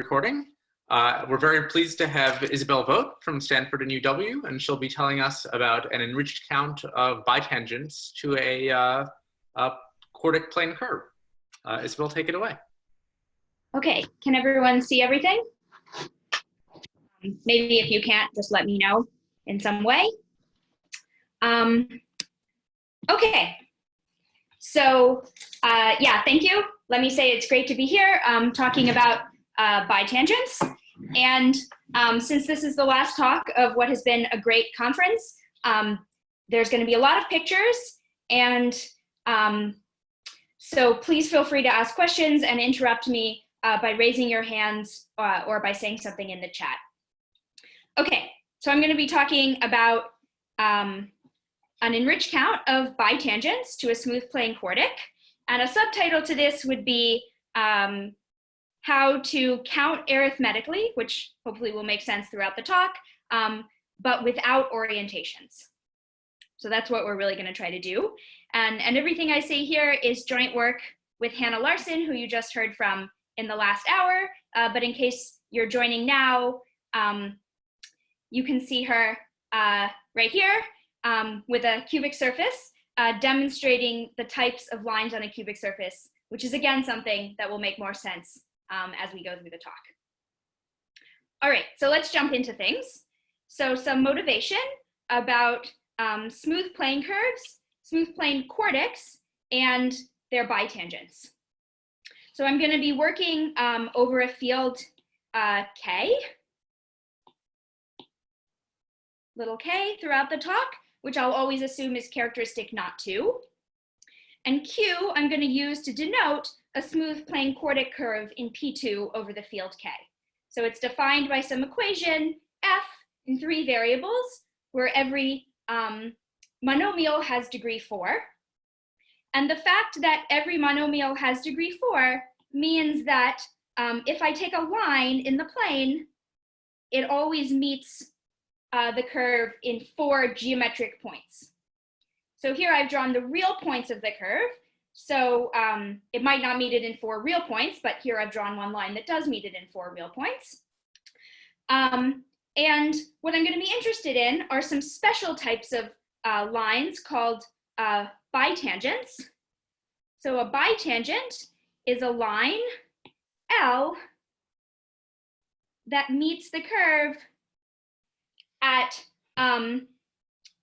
recording. We're very pleased to have Isabel Vogt from Stanford and UW, and she'll be telling us about an enriched count of bitangents to a quartic plane curve. Isabel, take it away. Okay, can everyone see everything? Maybe if you can't, just let me know in some way. Okay, so yeah, thank you. Let me say it's great to be here talking about bitangents. And since this is the last talk of what has been a great conference, there's going to be a lot of pictures. And so please feel free to ask questions and interrupt me by raising your hands or by saying something in the chat. Okay, so I'm going to be talking about an enriched count of bitangents to a smooth plane quartic. And a subtitle to this would be how to count arithmetically, which hopefully will make sense throughout the talk, but without orientations. So that's what we're really going to try to do. And everything I say here is joint work with Hannah Larson, who you just heard from in the last hour. But in case you're joining now, you can see her right here with a cubic surface, demonstrating the types of lines on a cubic surface, which is again something that will make more sense as we go through the talk. All right, so let's jump into things. So some motivation about smooth plane curves, smooth plane quartics, and their bitangents. So I'm going to be working over a field K, little k, throughout the talk, which I'll always assume is characteristic not to. And Q I'm going to use to denote a smooth plane quartic curve in P2 over the field K. So it's defined by some equation f in 3 variables, where every monomial has degree 4. And the fact that every monomial has degree 4 means that if I take a line in the plane, it always meets the curve in 4 geometric points. So here I've drawn the real points of the curve. So it might not meet it in 4 real points, but here I've drawn one line that does meet it in 4 real points. And what I'm going to be interested in are some special types of lines called bitangents. So a bitangent is a line L that meets the curve at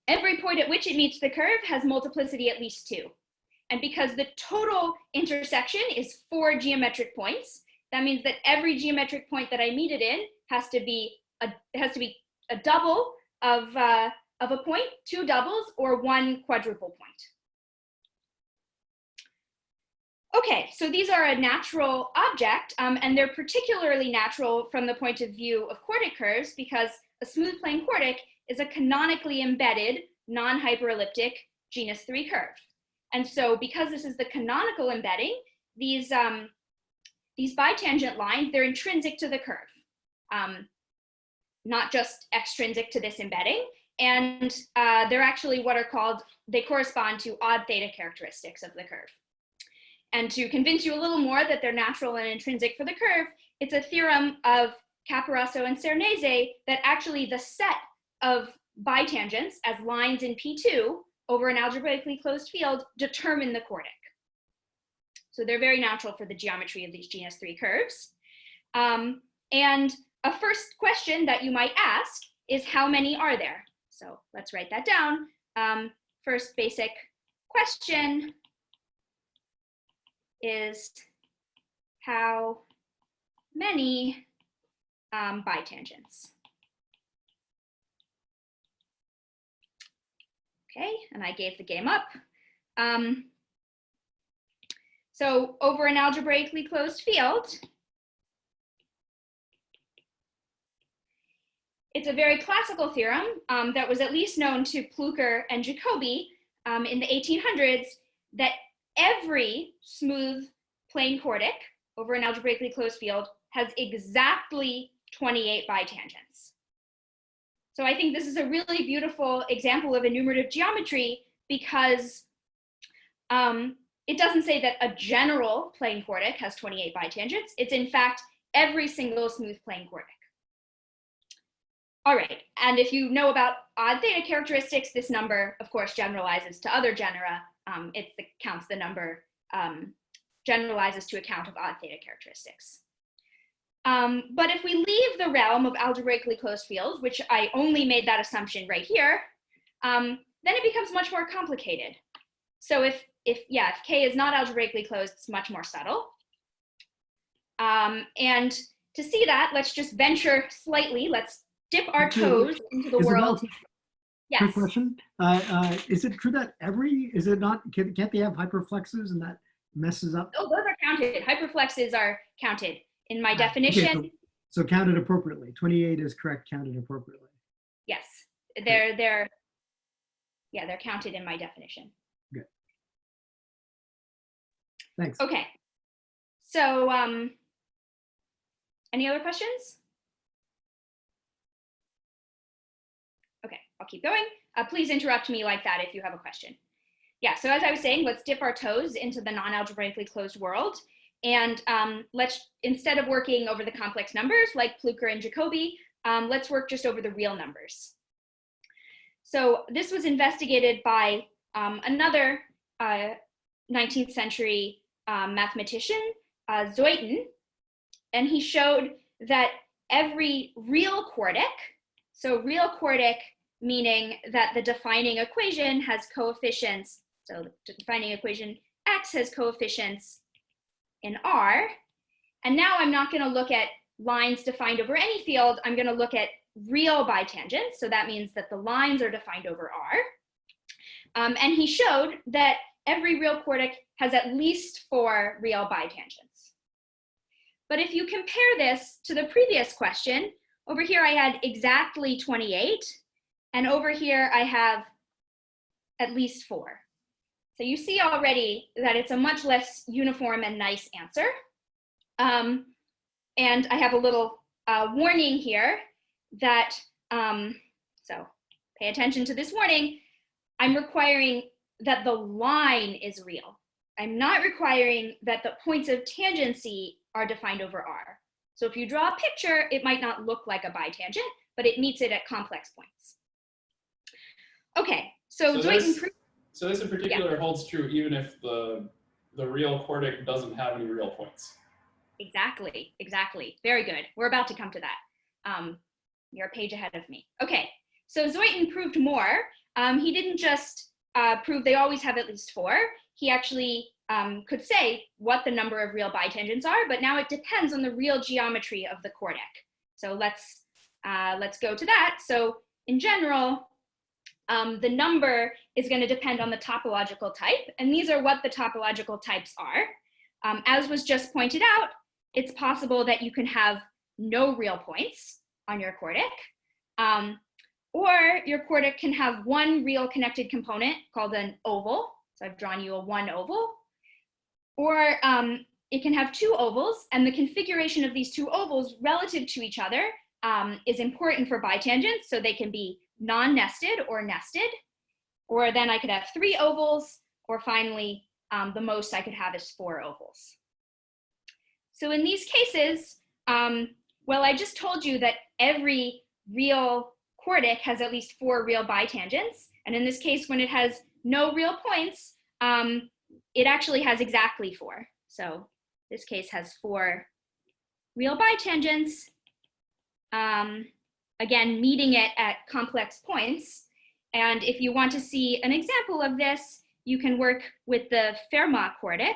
every point at which it meets the curve has multiplicity at least 2. And because the total intersection is 4 geometric points, that means that every geometric point that I meet it in has to be a double of a point, 2 doubles, or 1 quadruple point. Okay, so these are a natural object, and they're particularly natural from the point of view of quartic curves because a smooth plane quartic is a canonically embedded non-hyperelliptic genus 3 curve. And so because this is the canonical embedding, these bitangent lines, they're intrinsic to the curve, not just extrinsic to this embedding. And they're actually what are called, they correspond to odd theta characteristics of the curve. And to convince you a little more that they're natural and intrinsic for the curve, it's a theorem of Caparaso and Cernese that actually the set of bitangents as lines in P2 over an algebraically closed field determine the quartic. So they're very natural for the geometry of these genus 3 curves. And a first question that you might ask is how many are there? So let's write that down. First basic question is how many bitangents? Okay, and I gave the game up. So over an algebraically closed field, it's a very classical theorem that was at least known to Plücker and Jacobi in the 1800s, that every smooth plane quartic over an algebraically closed field has exactly 28 bitangents. So I think this is a really beautiful example of enumerative geometry because it doesn't say that a general plane quartic has 28 bitangents. It's in fact every single smooth plane quartic. All right, and if you know about odd theta characteristics, this number, of course, generalizes to other genera. It counts the number, generalizes to account of odd theta characteristics. But if we leave the realm of algebraically closed fields, which I only made that assumption right here, then it becomes much more complicated. So if K is not algebraically closed, it's much more subtle. And to see that, let's just venture slightly. Let's dip our toes into the world. Yes. Quick question. Is it true that can't they have hyperflexes and that messes up? Oh, those are counted. Hyperflexes are counted in my definition. Okay, so counted appropriately. 28 is correct, counted appropriately. Yes, they're counted in my definition. Good. Thanks. Okay. So any other questions? Okay, I'll keep going. Please interrupt me like that if you have a question. Yeah, so as I was saying, let's dip our toes into the non-algebraically closed world. And let's, instead of working over the complex numbers like Plücker and Jacobi, let's work just over the real numbers. So this was investigated by another 19th century mathematician, Zeuthen, and he showed that every real quartic, so real quartic meaning that the defining equation has coefficients, so the defining equation x has coefficients in R, and now I'm not going to look at lines defined over any field, I'm going to look at real bitangents, so that means that the lines are defined over R, and he showed that every real quartic has at least 4 real bitangents. But if you compare this to the previous question, over here I had exactly 28, and over here I have at least 4. So you see already that it's a much less uniform and nice answer. And I have a little warning here that, so pay attention to this warning, I'm requiring that the line is real. I'm not requiring that the points of tangency are defined over R. So if you draw a picture, it might not look like a bitangent, but it meets it at complex points. Okay, so this in particular holds true even if the real quartic doesn't have any real points. Exactly, exactly. Very good. We're about to come to that. You're a page ahead of me. Okay, so Zeuthen proved more. He didn't just prove they always have at least 4. He actually could say what the number of real bitangents are, but now it depends on the real geometry of the quartic. So let's go to that. So in general, the number is going to depend on the topological type, and these are what the topological types are. As was just pointed out, it's possible that you can have no real points on your quartic, or your quartic can have one real connected component called an oval. So I've drawn you a 1 oval, or it can have 2 ovals, and the configuration of these 2 ovals relative to each other is important for bitangents, so they can be non-nested or nested, or then I could have 3 ovals, or finally, the most I could have is 4 ovals. So in these cases, well, I just told you that every real quartic has at least 4 real bitangents, and in this case, when it has no real points, it actually has exactly 4. So this case has 4 real bitangents, again, meeting it at complex points. And if you want to see an example of this, you can work with the Fermat quartic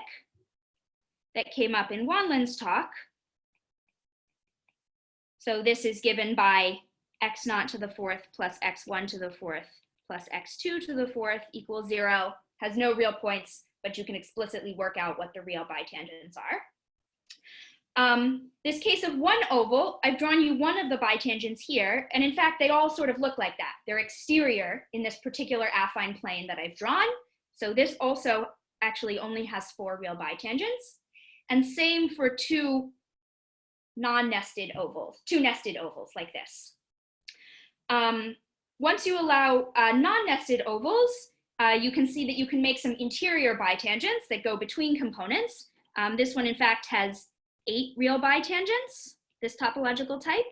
that came up in Wanlon's talk. So this is given by x0 to the 4th plus x1 to the 4th plus x2 to the 4th equals 0, has no real points, but you can explicitly work out what the real bitangents are. This case of 1 oval, I've drawn you one of the bitangents here, and in fact, they all sort of look like that. They're exterior in this particular affine plane that I've drawn. So this also actually only has 4 real bitangents. And same for 2 non-nested ovals, 2 nested ovals like this. Once you allow non-nested ovals, you can see that you can make some interior bitangents that go between components. This one, in fact, has 8 real bitangents, this topological type.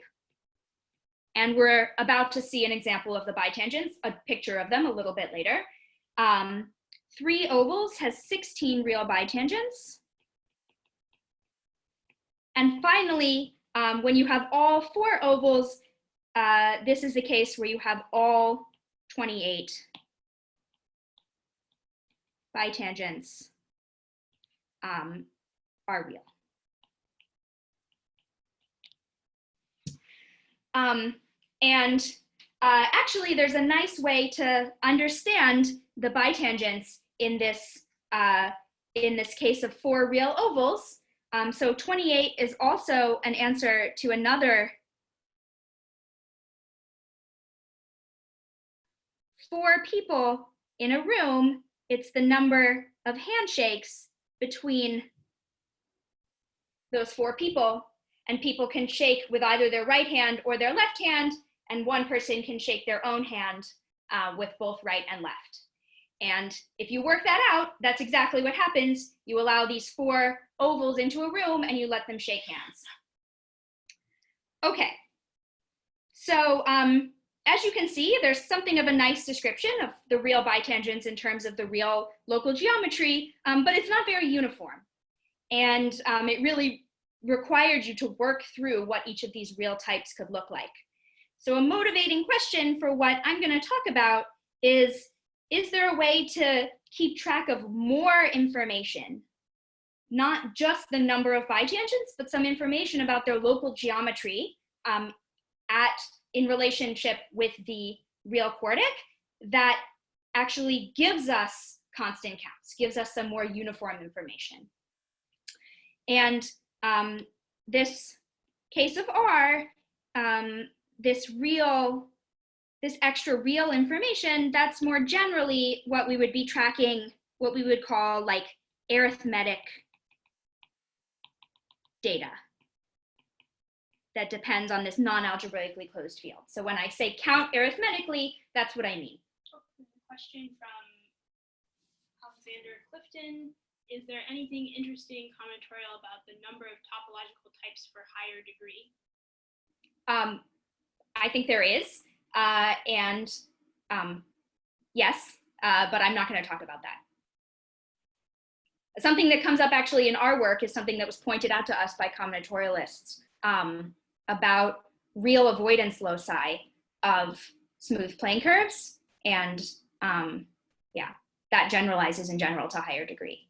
And we're about to see an example of the bitangents, a picture of them a little bit later. 3 ovals has 16 real bitangents. And finally, when you have all 4 ovals, this is the case where you have all 28 bitangents are real. Actually, there's a nice way to understand the bitangents in this case of 4 real ovals. So 28 is also an answer to another 4 people in a room. It's the number of handshakes between those 4 people, and people can shake with either their right hand or their left hand, and one person can shake their own hand with both right and left. And if you work that out, that's exactly what happens. You allow these 4 ovals into a room and you let them shake hands. Okay, so as you can see, there's something of a nice description of the real bitangents in terms of the real local geometry, but it's not very uniform. And it really required you to work through what each of these real types could look like. So a motivating question for what I'm going to talk about is there a way to keep track of more information, not just the number of bitangents, but some information about their local geometry in relationship with the real quartic that actually gives us constant counts, gives us some more uniform information. And this case of R, this extra real information, that's more generally what we would be tracking, what we would call like arithmetic data that depends on this non-algebraically closed field. So when I say count arithmetically, that's what I mean. Question from Alexander Clifton. Is there anything interesting combinatorial about the number of topological types for higher degree? I think there is, yes, but I'm not going to talk about that. Something that comes up actually in our work is something that was pointed out to us by combinatorialists about real avoidance loci of smooth plane curves, and yeah, that generalizes in general to higher degree.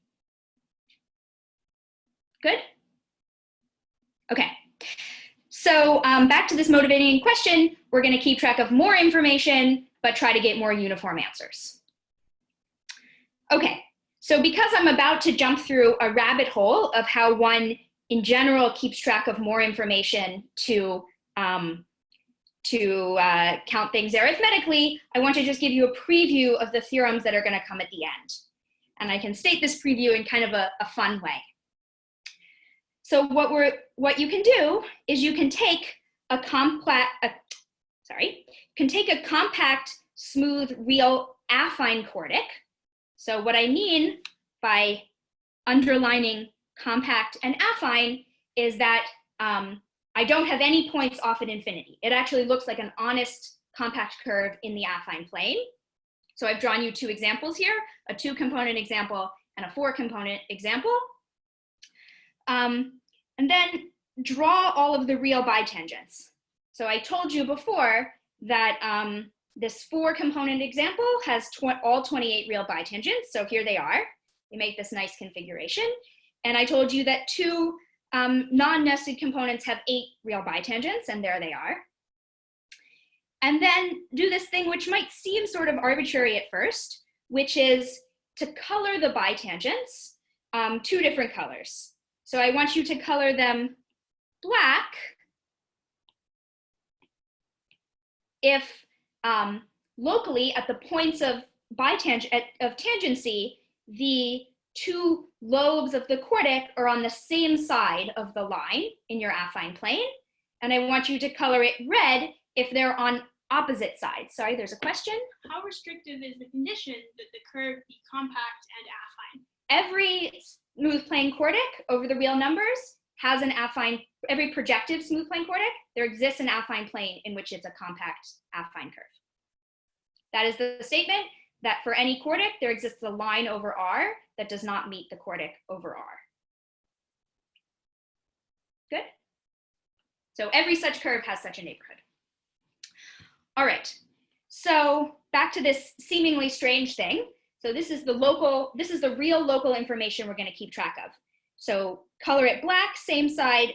Good? Okay. So back to this motivating question, we're going to keep track of more information, but try to get more uniform answers. Okay, so because I'm about to jump through a rabbit hole of how one in general keeps track of more information to count things arithmetically, I want to just give you a preview of the theorems that are going to come at the end. And I can state this preview in kind of a fun way. So what you can do is you can take a compact, smooth, real affine quartic. So what I mean by underlining compact and affine is that I don't have any points off at infinity. It actually looks like an honest compact curve in the affine plane. So I've drawn you 2 examples here, a 2-component example and a 4-component example. And then draw all of the real bitangents. So I told you before that this 4-component example has all 28 real bitangents. So here they are. We make this nice configuration. And I told you that 2 non-nested components have 8 real bitangents, and there they are. And then do this thing which might seem sort of arbitrary at first, which is to color the bitangents 2 different colors. So I want you to color them black if locally at the points of tangency, the 2 lobes of the quartic are on the same side of the line in your affine plane. And I want you to color it red if they're on opposite sides. Sorry, there's a question. How restrictive is the condition that the curve be compact and affine? Every smooth plane quartic over the real numbers has an affine, every projective smooth plane quartic, there exists an affine plane in which it's a compact affine curve. That is the statement that for any quartic, there exists a line over R that does not meet the quartic over R. Good? So every such curve has such a neighborhood. All right, so back to this seemingly strange thing. So this is the real local information we're gonna keep track of. So color it black, same side,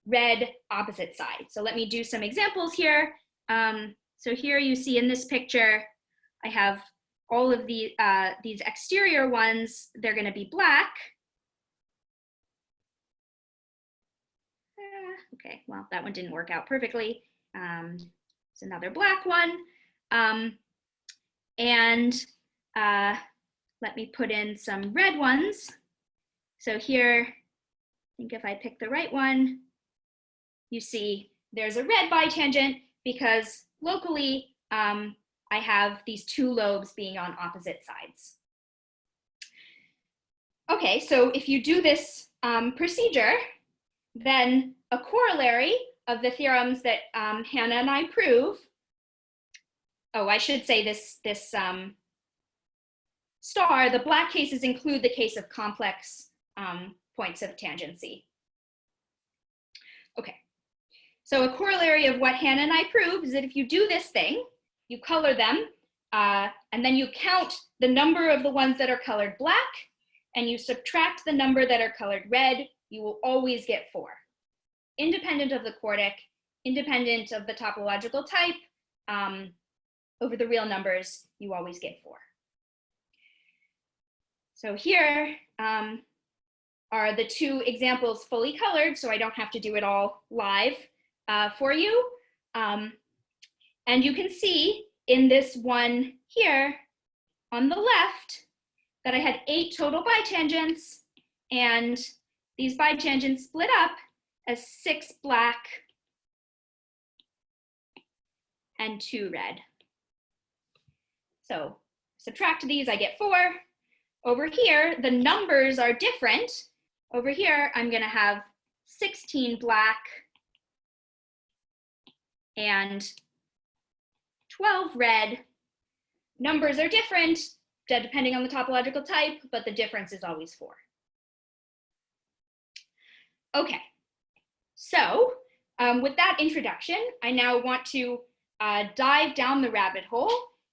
red, opposite side. So let me do some examples here. So here you see in this picture, I have all of these exterior ones, they're gonna be black. Okay, well, that one didn't work out perfectly. It's another black one. Let me put in some red ones. So here, I think if I pick the right one, you see there's a red bitangent because locally, I have these two lobes being on opposite sides. Okay, so if you do this procedure, then a corollary of the theorems that Hannah and I prove, oh, I should say this star, the black cases include the case of complex points of tangency. Okay, so a corollary of what Hannah and I prove is that if you do this thing, you color them, and then you count the number of the ones that are colored black, and you subtract the number that are colored red, you will always get 4. Independent of the quartic, independent of the topological type, over the real numbers, you always get 4. So here are the two examples fully colored, so I don't have to do it all live for you. And you can see in this one here on the left that I had 8 total bitangents, and these bitangents split up as 6 black and 2 red. So subtract these, I get 4. Over here, the numbers are different. Over here, I'm gonna have 16 black and 12 red. Numbers are different depending on the topological type, but the difference is always 4. Okay, so with that introduction, I now want to dive down the rabbit hole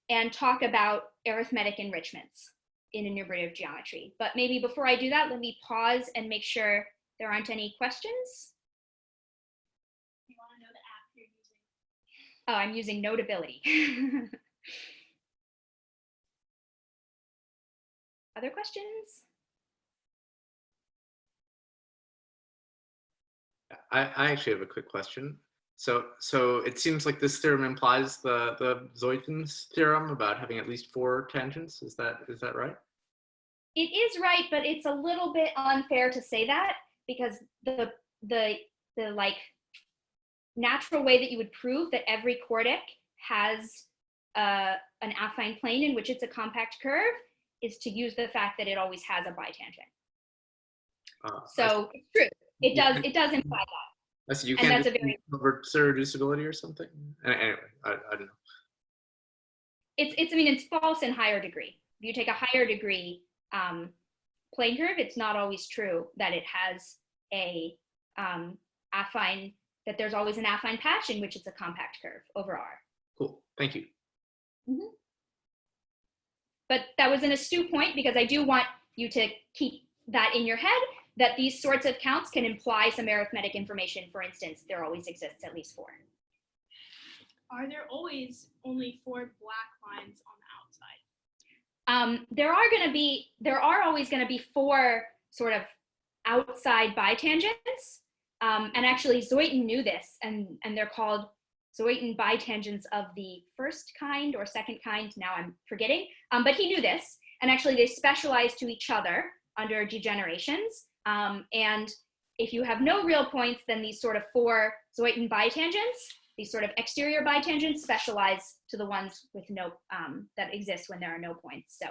and talk about arithmetic enrichments in enumerative geometry. But maybe before I do that, let me pause and make sure there aren't any questions. You want to know the app you're using? Oh, I'm using Notability. Other questions? I actually have a quick question. So it seems like this theorem implies the Zeuthen's theorem about having at least 4 tangents. Is that right? It is right, but it's a little bit unfair to say that because the like natural way that you would prove that every quartic has an affine plane in which it's a compact curve is to use the fact that it always has a bitangent. So it's true. It does imply that. So you And can't that's a very over irreducibility or something. Anyway, I don't know. I mean, it's false in higher degree. If you take a higher degree plane curve, it's not always true that it has a affine, that there's always an affine patch in which it's a compact curve over R. Cool, thank you. Mm-hmm. But that was an astute point because I do want you to keep that in your head, that these sorts of counts can imply some arithmetic information. For instance, there always exists at least 4. Are there always only 4 black lines on the outside? There are always going to be 4 sort of outside bitangents. And actually Zeuthen knew this, and they're called Zeuthen bitangents of the first kind or second kind, now I'm forgetting, but he knew this, and actually they specialize to each other under degenerations. And if you have no real points, then these sort of 4 Zeuthen bitangents, these sort of exterior bitangents, specialize to the ones with no, that exist when there are no points, so.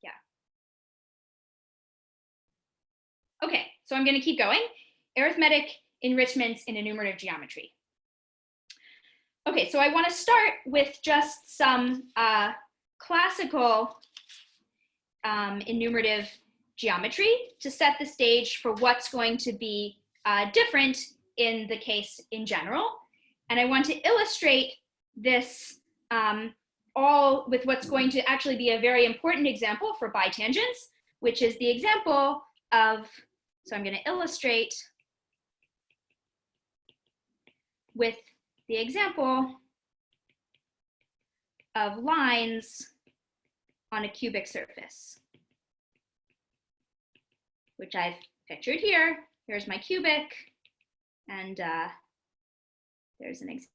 Yeah. Okay, so I'm going to keep going. Arithmetic enrichments in enumerative geometry. Okay, so I want to start with just some classical enumerative geometry to set the stage for what's going to be different in the case in general. And I want to illustrate this all with what's going to actually be a very important example for bitangents, which is the example of, so I'm going to illustrate with the example of lines on a cubic surface, which I've pictured here. Here's my cubic, and there's an example.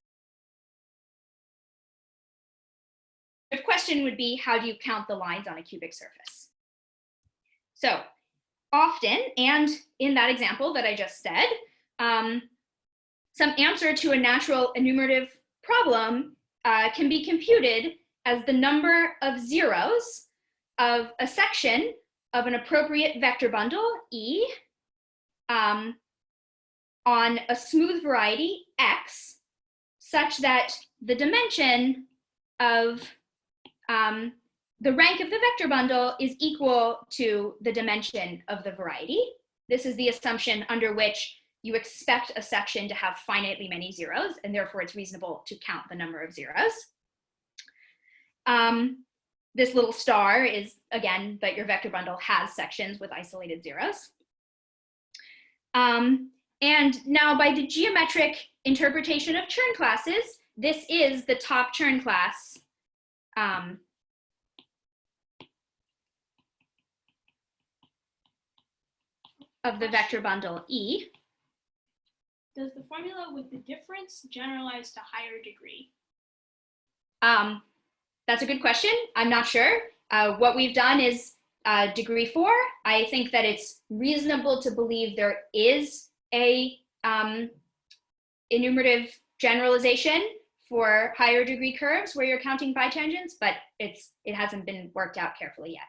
The question would be, how do you count the lines on a cubic surface? So often, and in that example that I just said, some answer to a natural enumerative problem can be computed as the number of zeros of a section of an appropriate vector bundle, E, on a smooth variety, X, such that the dimension of the rank of the vector bundle is equal to the dimension of the variety. This is the assumption under which you expect a section to have finitely many zeros, and therefore it's reasonable to count the number of zeros. This little star is, again, that your vector bundle has sections with isolated zeros. And now by the geometric interpretation of Chern classes, this is the top Chern class of the vector bundle E. Does the formula with the difference generalize to higher degree? That's a good question. I'm not sure. What we've done is degree 4. I think that it's reasonable to believe there is a enumerative generalization for higher degree curves where you're counting bitangents, but it hasn't been worked out carefully yet.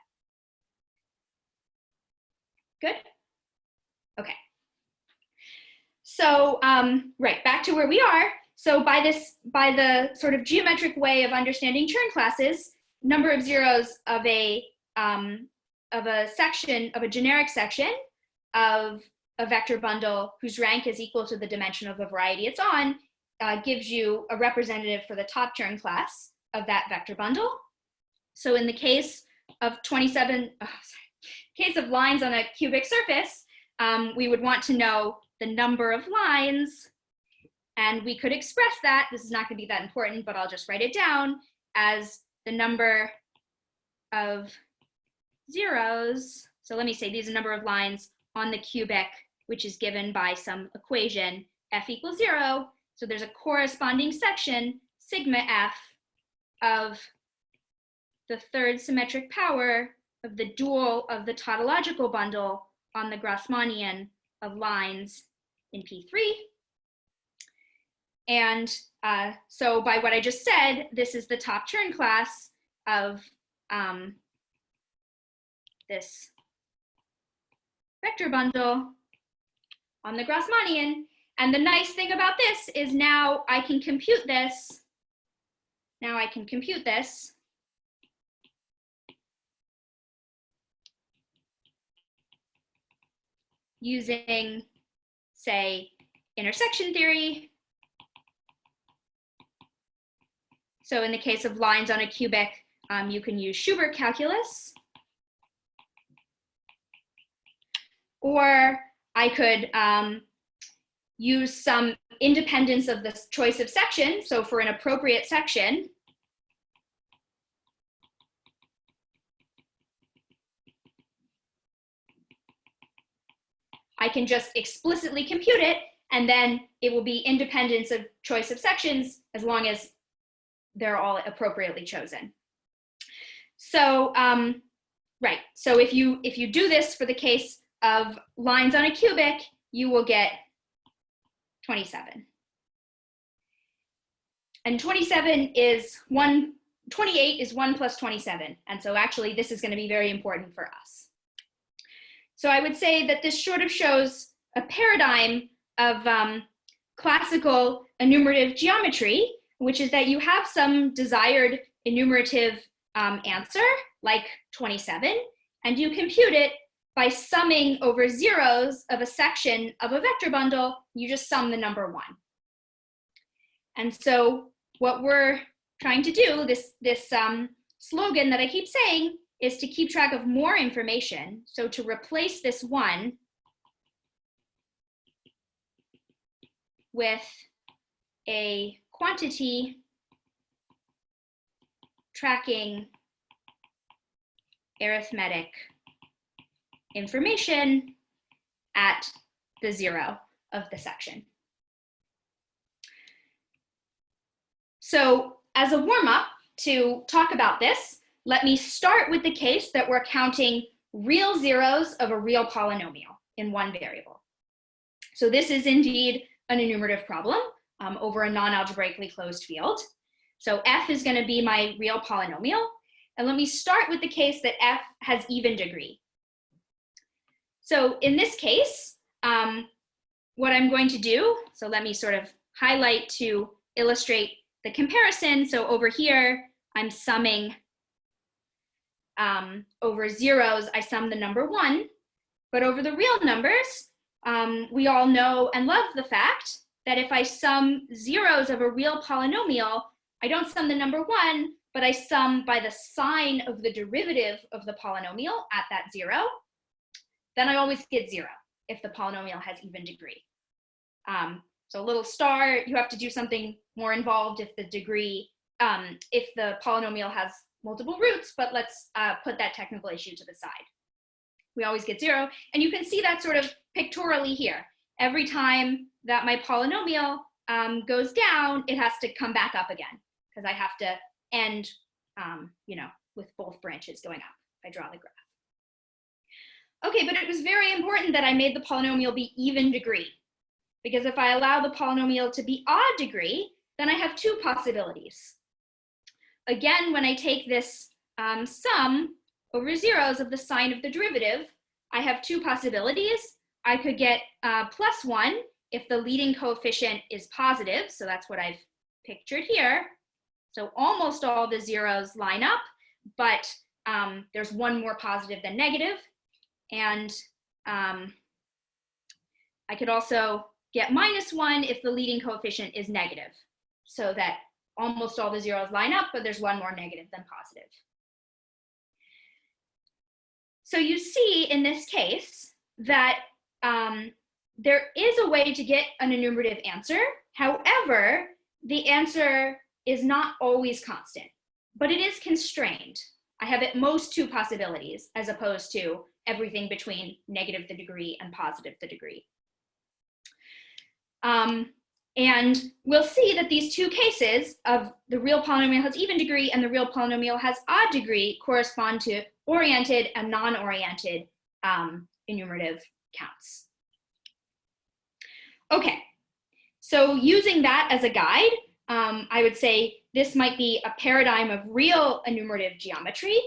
Good? Okay. So, right, back to where we are. So by the sort of geometric way of understanding Chern classes, number of zeros of a section, of a generic section of a vector bundle whose rank is equal to the dimension of the variety it's on, gives you a representative for the top Chern class of that vector bundle. So in the case of case of lines on a cubic surface, we would want to know the number of lines, and we could express that, this is not going to be that important, but I'll just write it down, as the number of zeros. So let me say these are the number of lines on the cubic, which is given by some equation, f equals 0. So there's a corresponding section, sigma f, of the third symmetric power of the dual of the tautological bundle on the Grassmannian of lines in P3. And so by what I just said, this is the top Chern class of this vector bundle on the Grassmannian. And the nice thing about this is now I can compute this. Now I can compute this using, say, intersection theory. So in the case of lines on a cubic, you can use Schubert calculus. Or I could use some independence of the choice of section. So for an appropriate section, I can just explicitly compute it, and then it will be independence of choice of sections as long as they're all appropriately chosen. So, right, so if you do this for the case of lines on a cubic, you will get 27. And 28 is 1 plus 27. And so actually this is going to be very important for us. So I would say that this sort of shows a paradigm of classical enumerative geometry, which is that you have some desired enumerative answer, like 27, and you compute it by summing over zeros of a section of a vector bundle. You just sum the number 1. And so what we're trying to do, this slogan that I keep saying, is to keep track of more information. So to replace this 1 with a quantity tracking arithmetic information at the 0 of the section. So as a warm-up to talk about this, let me start with the case that we're counting real zeros of a real polynomial in one variable. So this is indeed an enumerative problem over a non-algebraically closed field. So f is going to be my real polynomial. And let me start with the case that f has even degree. So in this case, what I'm going to do, so let me sort of highlight to illustrate the comparison. So over here, I'm summing over zeros, I sum the number 1. But over the real numbers, we all know and love the fact that if I sum zeros of a real polynomial, I don't sum the number 1, but I sum by the sign of the derivative of the polynomial at that 0. Then I always get 0 if the polynomial has even degree. So a little star, you have to do something more involved if the degree, if the polynomial has multiple roots, but let's put that technical issue to the side. We always get 0, and you can see that sort of pictorially here. Every time that my polynomial goes down, it has to come back up again, because I have to end, with both branches going up. If I draw the graph. Okay, but it was very important that I made the polynomial be even degree, because if I allow the polynomial to be odd degree, then I have 2 possibilities. Again, when I take this sum over zeros of the sign of the derivative, I have 2 possibilities. I could get plus 1 if the leading coefficient is positive, so that's what I've pictured here. So almost all the zeros line up, but there's one more positive than negative. And I could also get minus 1 if the leading coefficient is negative, so that almost all the zeros line up, but there's one more negative than positive. So you see in this case that there is a way to get an enumerative answer. However, the answer is not always constant, but it is constrained. I have at most 2 possibilities as opposed to everything between negative the degree and positive the degree. And we'll see that these 2 cases of the real polynomial has even degree and the real polynomial has odd degree correspond to oriented and non-oriented enumerative counts. Okay, so using that as a guide, I would say this might be a paradigm of real enumerative geometry,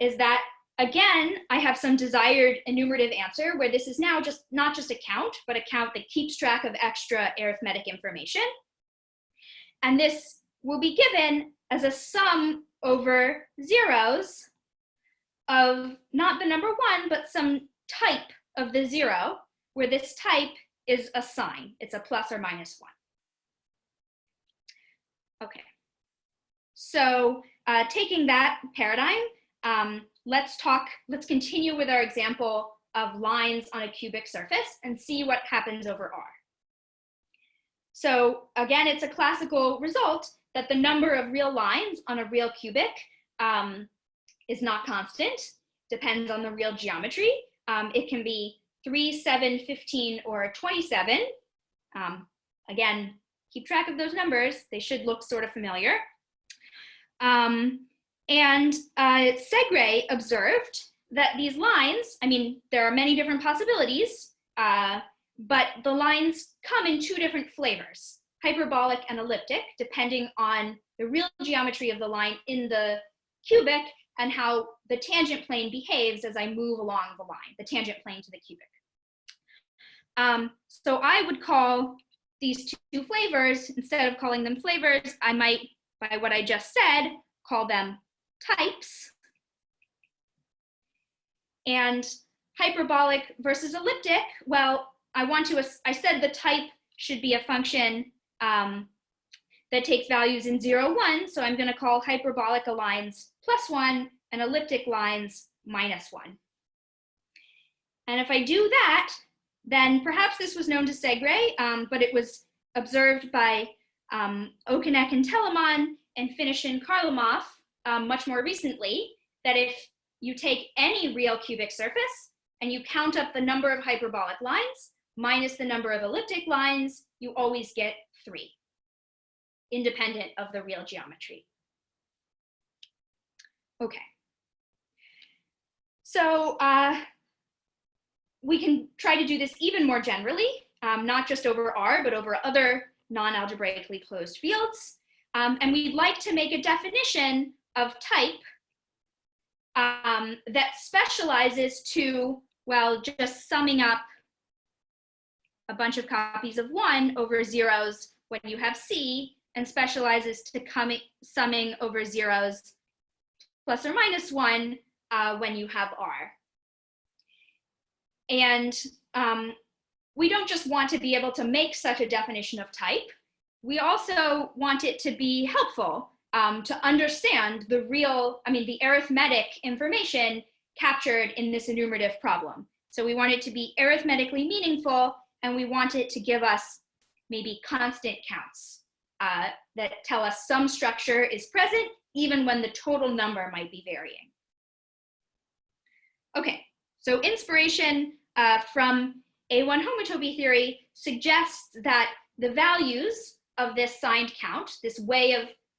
is that, again, I have some desired enumerative answer where this is now just not just a count, but a count that keeps track of extra arithmetic information. And this will be given as a sum over zeros of not the number 1, but some type of the 0, where this type is a sign. It's a plus or minus 1. Okay. So taking that paradigm, let's continue with our example of lines on a cubic surface and see what happens over R. So again, it's a classical result that the number of real lines on a real cubic is not constant, depends on the real geometry. It can be 3, 7, 15, or 27. Again, keep track of those numbers. They should look sort of familiar. And Segre observed that these lines, I mean, there are many different possibilities, but the lines come in 2 different flavors, hyperbolic and elliptic, depending on the real geometry of the line in the cubic and how the tangent plane behaves as I move along the line, the tangent plane to the cubic. So I would call these two flavors, instead of calling them flavors, I might, by what I just said, call them types. And hyperbolic versus elliptic, well, I said the type should be a function that takes values in 0, 1, so I'm going to call hyperbolic lines +1 and elliptic lines -1. And if I do that, then perhaps this was known to Segre, but it was observed by Okonek and Telemann and Finish and Karlamov much more recently, that if you take any real cubic surface and you count up the number of hyperbolic lines minus the number of elliptic lines, you always get 3, independent of the real geometry. Okay. So we can try to do this even more generally, not just over R, but over other non-algebraically closed fields. And we'd like to make a definition of type that specializes to, well, just summing up a bunch of copies of 1 over zeros when you have C, and specializes to summing over zeros plus or minus 1 when you have R. And we don't just want to be able to make such a definition of type, we also want it to be helpful to understand the the arithmetic information captured in this enumerative problem. So we want it to be arithmetically meaningful, and we want it to give us maybe constant counts that tell us some structure is present even when the total number might be varying. Okay, so inspiration from A1 homotopy theory suggests that the values of this signed count, this way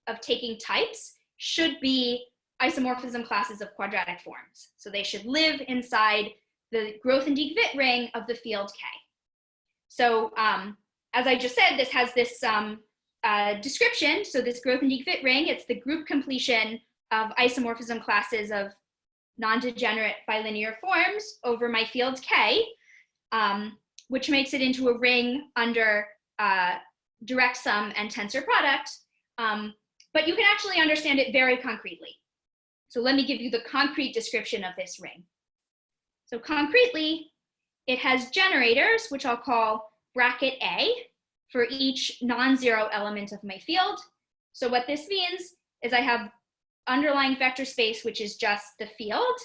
of taking types, should be isomorphism classes of quadratic forms. So they should live inside the Grothendieck-Witt ring of the field K. So as I just said, this has this description. So this Grothendieck-Witt ring, it's the group completion of isomorphism classes of non-degenerate bilinear forms over my field K, which makes it into a ring under direct sum and tensor product. But you can actually understand it very concretely. So let me give you the concrete description of this ring. So concretely, it has generators, which I'll call bracket A, for each non-zero element of my field. So what this means is I have underlying vector space, which is just the field,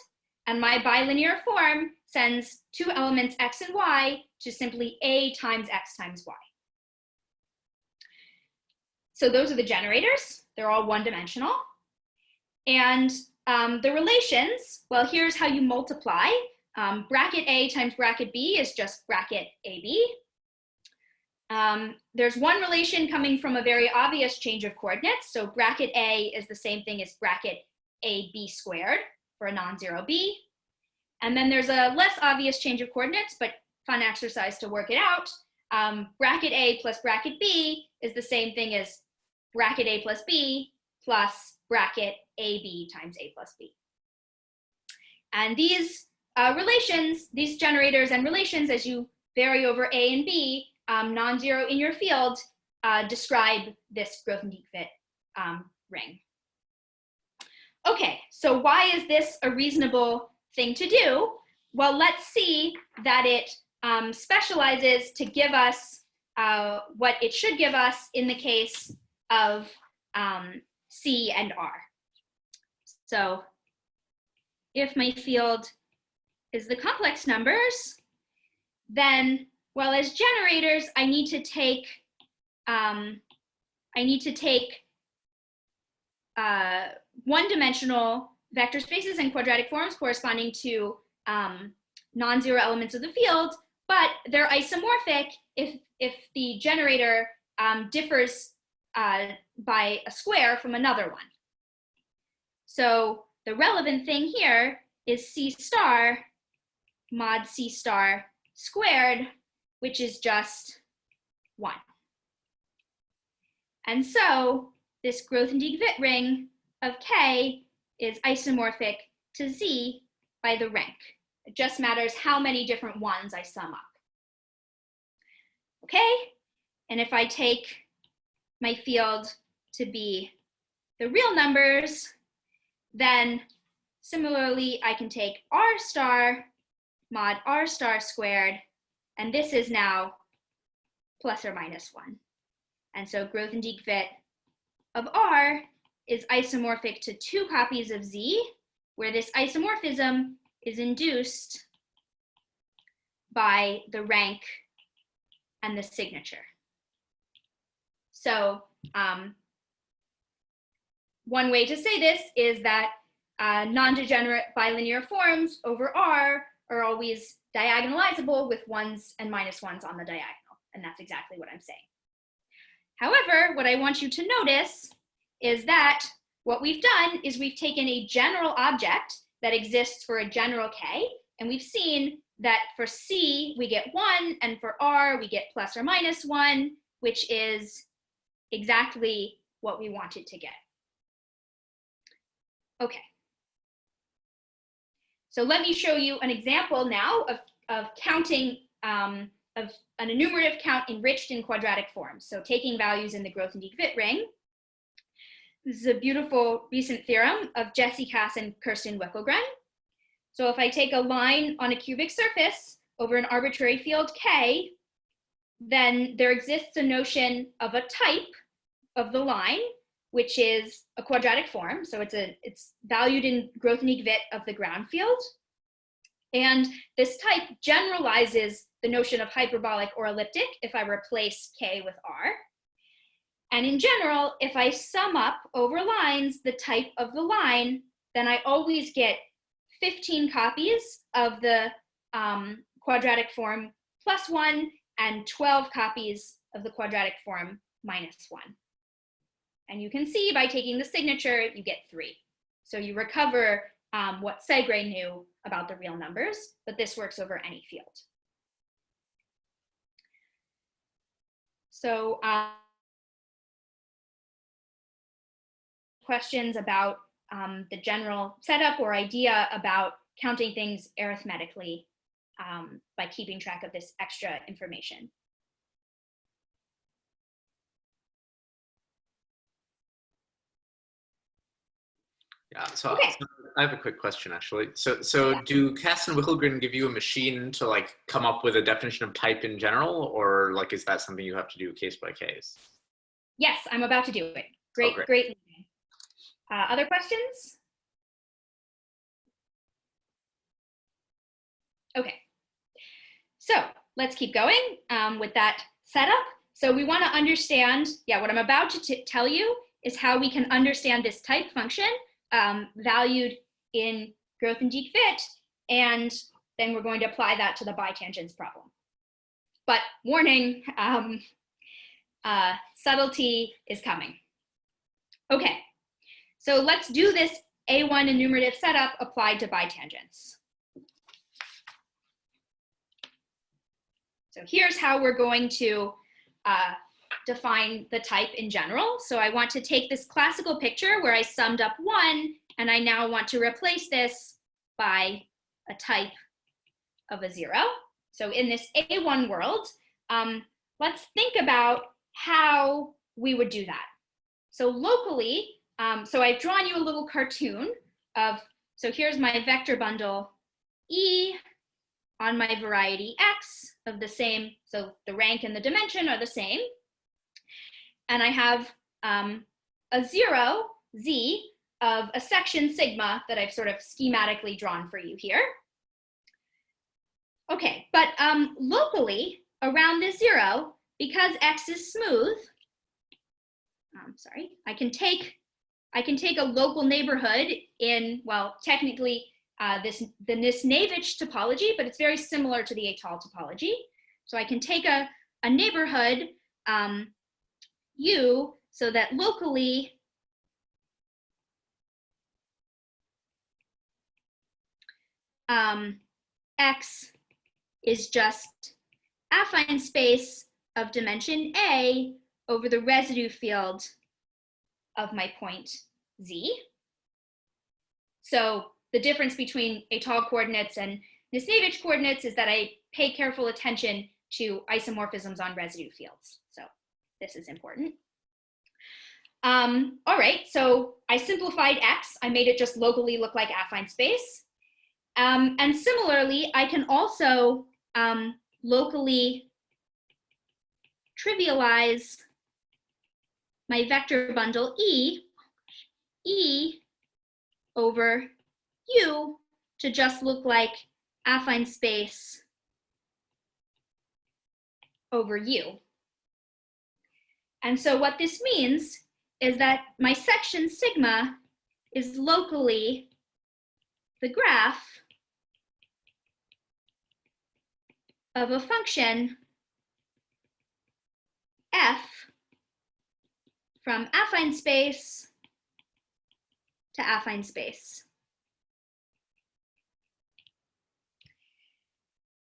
and my bilinear form sends 2 elements x and y to simply A times x times y. So those are the generators. They're all one-dimensional. And the relations, well, here's how you multiply. Bracket A times bracket B is just bracket AB. There's one relation coming from a very obvious change of coordinates. So bracket A is the same thing as bracket AB squared for a non-zero B. And then there's a less obvious change of coordinates, but fun exercise to work it out. Bracket A plus bracket B is the same thing as bracket A plus B plus bracket AB times A plus B. And these relations, these generators and relations, as you vary over A and B, non-zero in your field, describe this Grothendieck-Witt ring. Okay, so why is this a reasonable thing to do? Well, let's see that it specializes to give us what it should give us in the case of C and R. So if my field is the complex numbers, then, well, as generators, I need to take one-dimensional vector spaces and quadratic forms corresponding to non-zero elements of the field, but they're isomorphic if the generator differs by a square from another one. So the relevant thing here is C star mod C star squared, which is just 1. And so this Grothendieck-Witt ring of K is isomorphic to Z by the rank. It just matters how many different ones I sum up. Okay, and if I take my field to be the real numbers, then similarly, I can take R star mod R star squared, and this is now plus or minus 1. And so Grothendieck-Witt of R is isomorphic to 2 copies of Z, where this isomorphism is induced by the rank and the signature. So one way to say this is that non-degenerate bilinear forms over R are always diagonalizable with 1s and minus 1s on the diagonal, and that's exactly what I'm saying. However, what I want you to notice is that what we've done is we've taken a general object that exists for a general K, and we've seen that for C, we get 1, and for R, we get plus or minus 1, which is exactly what we wanted to get. Okay. So let me show you an example now of counting of an enumerative count enriched in quadratic forms. So taking values in the Grothendieck-Witt ring. This is a beautiful recent theorem of Jesse Kass and Kirsten Wickelgren. So if I take a line on a cubic surface over an arbitrary field K, then there exists a notion of a type of the line, which is a quadratic form. So it's valued in Grothendieck-Witt of the ground field. And this type generalizes the notion of hyperbolic or elliptic if I replace K with R. And in general, if I sum up over lines the type of the line, then I always get 15 copies of the quadratic form plus 1 and 12 copies of the quadratic form minus 1. And you can see by taking the signature, you get 3. So you recover what Segre knew about the real numbers, but this works over any field. So questions about the general setup or idea about counting things arithmetically by keeping track of this extra information. Yeah, so, Okay. so I have a quick question actually. So yeah. Do Kass and Wickelgren give you a machine to like come up with a definition of type in general, or like is that something you have to do case by case? Yes, I'm about to do it. Great, great. Great. Other questions? Okay, so let's keep going with that setup. So we want to understand, what I'm about to tell you is how we can understand this type function valued in Grothendieck-Witt, and then we're going to apply that to the bitangents problem. But warning, subtlety is coming. Okay, so let's do this A1 enumerative setup applied to bitangents. So here's how we're going to define the type in general. So I want to take this classical picture where I summed up 1, and I now want to replace this by a type of a 0. So in this A1 world, let's think about how we would do that. So locally, so I've drawn you a little cartoon of, so here's my vector bundle E on my variety X of the same, so the rank and the dimension are the same. And I have a 0, Z, of a section sigma that I've sort of schematically drawn for you here. Okay, but locally around this 0, because X is smooth, I can take a local neighborhood in, well, technically this Nisnevich topology, but it's very similar to the étale topology. So I can take a neighborhood U so that locally X is just affine space of dimension A over the residue field of my point Z. So the difference between étale coordinates and Nisnevich coordinates is that I pay careful attention to isomorphisms on residue fields. So this is important. All right, so I simplified X. I made it just locally look like affine space. And similarly, I can also locally trivialize my vector bundle E over U to just look like affine space over U. And so what this means is that my section sigma is locally the graph of a function f from affine space to affine space.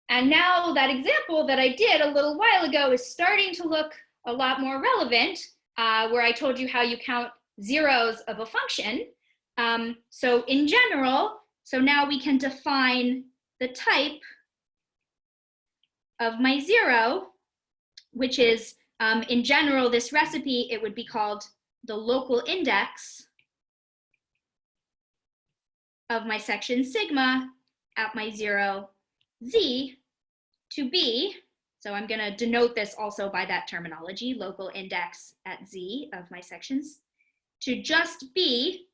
And now that example that I did a little while ago is starting to look a lot more relevant, where I told you how you count zeros of a function. So in general, so now we can define the type of my zero, which is, in general, this recipe, it would be called the local index of my section sigma at my zero z to be, so I'm going to denote this also by that terminology, local index at z of my sections, to just be,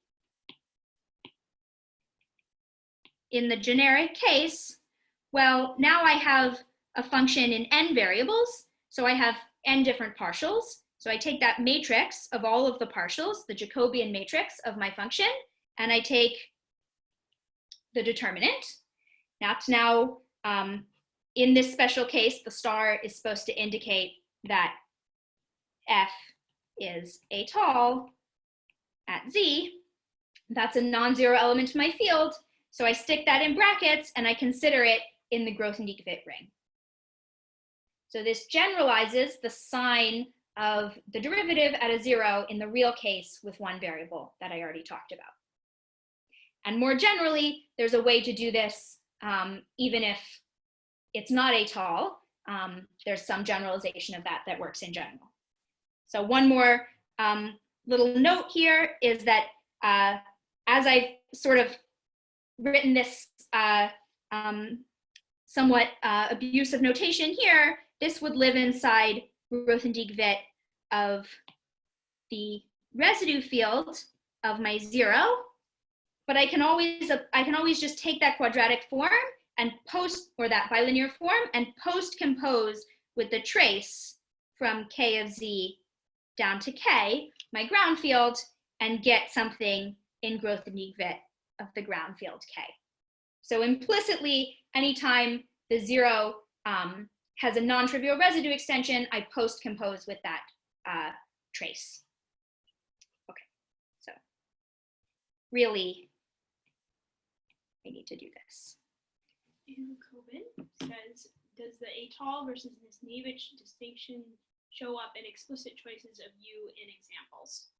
in the generic case, well, now I have a function in n variables, so I have n different partials. So I take that matrix of all of the partials, the Jacobian matrix of my function, and I take the determinant. That's now, in this special case, the star is supposed to indicate that f is étale at z. That's a non-zero element to my field, so I stick that in brackets and I consider it in the Grothendieck-Witt ring. So this generalizes the sign of the derivative at a zero in the real case with one variable that I already talked about. And more generally, there's a way to do this even if it's not étale. There's some generalization of that works in general. So one more little note here is that as I've sort of written this somewhat abusive notation here, this would live inside Grothendieck-Witt of the residue field of my zero, but I can always just take that quadratic form and or that bilinear form and post-compose with the trace from k of z down to k, my ground field, and get something in Grothendieck-Witt of the ground field k. So implicitly, anytime the zero has a non-trivial residue extension, I post-compose with that trace. Okay, so really, I need to do this. And Coben says, does the étale versus Nisnevich distinction show up in explicit choices of U in examples?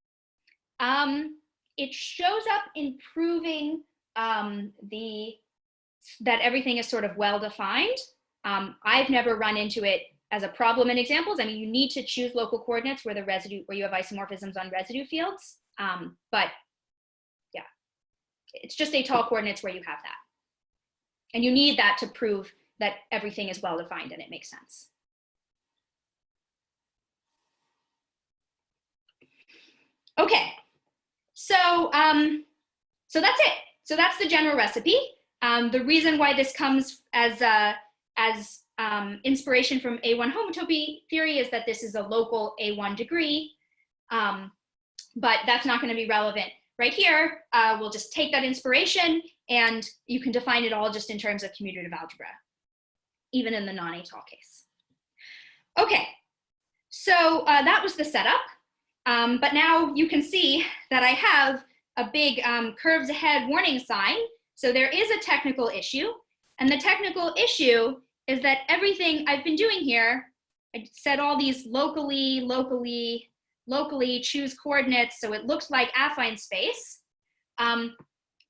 It shows up in proving that everything is sort of well-defined. I've never run into it as a problem in examples. I mean, you need to choose local coordinates where you have isomorphisms on residue fields. But yeah, it's just étale coordinates where you have that. And you need that to prove that everything is well-defined and it makes sense. Okay, so that's it. So that's the general recipe. The reason why this comes as inspiration from A1 homotopy theory is that this is a local A1 degree, but that's not going to be relevant right here. We'll just take that inspiration and you can define it all just in terms of commutative algebra, even in the non-étale case. Okay, so that was the setup. But now you can see that I have a big curves ahead warning sign. So there is a technical issue. And the technical issue is that everything I've been doing here, I said all these locally choose coordinates so it looks like affine space.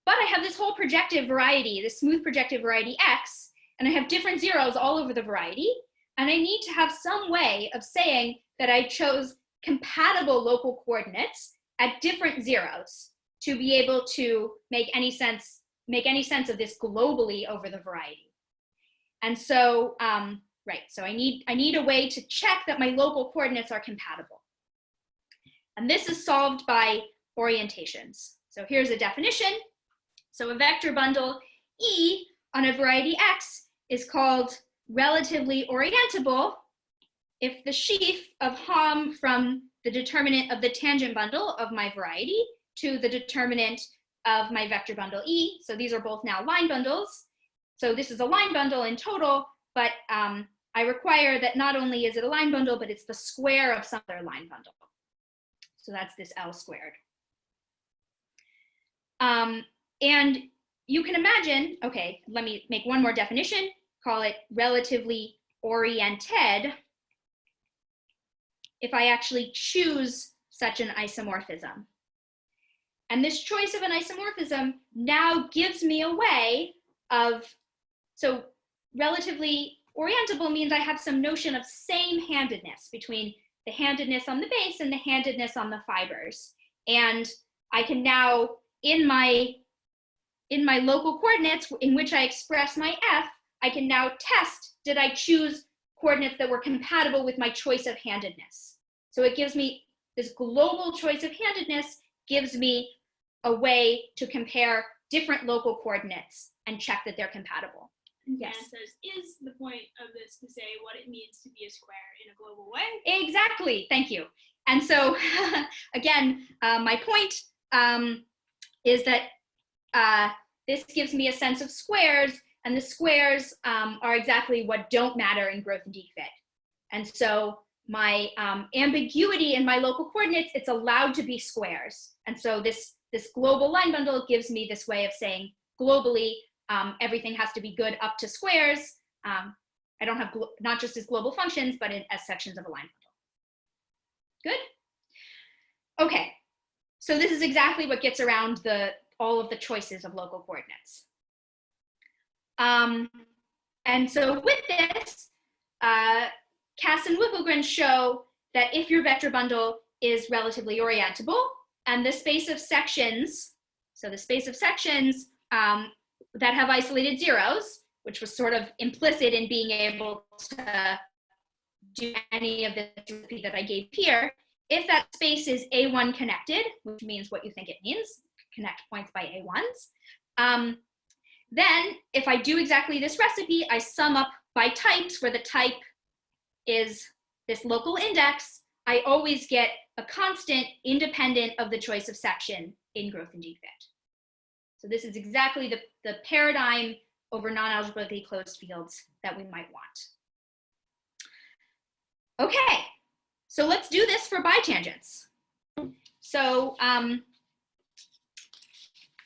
but I have this whole projective variety, this smooth projective variety X, and I have different zeros all over the variety. And I need to have some way of saying that I chose compatible local coordinates at different zeros to be able to make any sense of this globally over the variety. And so, right, so I need a way to check that my local coordinates are compatible. And this is solved by orientations. So here's a definition. So a vector bundle E on a variety X is called relatively orientable if the sheaf of Hom from the determinant of the tangent bundle of my variety to the determinant of my vector bundle E. So these are both now line bundles. So this is a line bundle in total, but I require that not only is it a line bundle, but it's the square of some other line bundle. So that's this L squared. And you can imagine, okay, let me make one more definition, call it relatively oriented, if I actually choose such an isomorphism. And this choice of an isomorphism now gives me a way of, so relatively orientable means I have some notion of same-handedness between the handedness on the base and the handedness on the fibers. And I can now, in my local coordinates in which I express my F, I can now test, did I choose coordinates that were compatible with my choice of handedness? So it gives me, this global choice of handedness gives me a way to compare different local coordinates and check that they're compatible. Yes. And says, is the point of this to say what it means to be a square in a global way? Exactly, thank you. And so, again, my point is that this gives me a sense of squares, and the squares are exactly what don't matter in growth and defit. And so my ambiguity in my local coordinates, it's allowed to be squares. And so this global line bundle gives me this way of saying globally, everything has to be good up to squares. I don't have not just as global functions, but as sections of a line bundle. Good? Okay, so this is exactly what gets around all of the choices of local coordinates. And so with this, Kass and Wickelgren show that if your vector bundle is relatively orientable and the space of sections, so the space of sections that have isolated zeros, which was sort of implicit in being able to do any of the recipe that I gave here, if that space is A1 connected, which means what you think it means, connect points by A1s, then if I do exactly this recipe, I sum up by types where the type is this local index, I always get a constant independent of the choice of section in growth and defit. So this is exactly the paradigm over non-algebraically closed fields that we might want. Okay, so let's do this for bitangents. So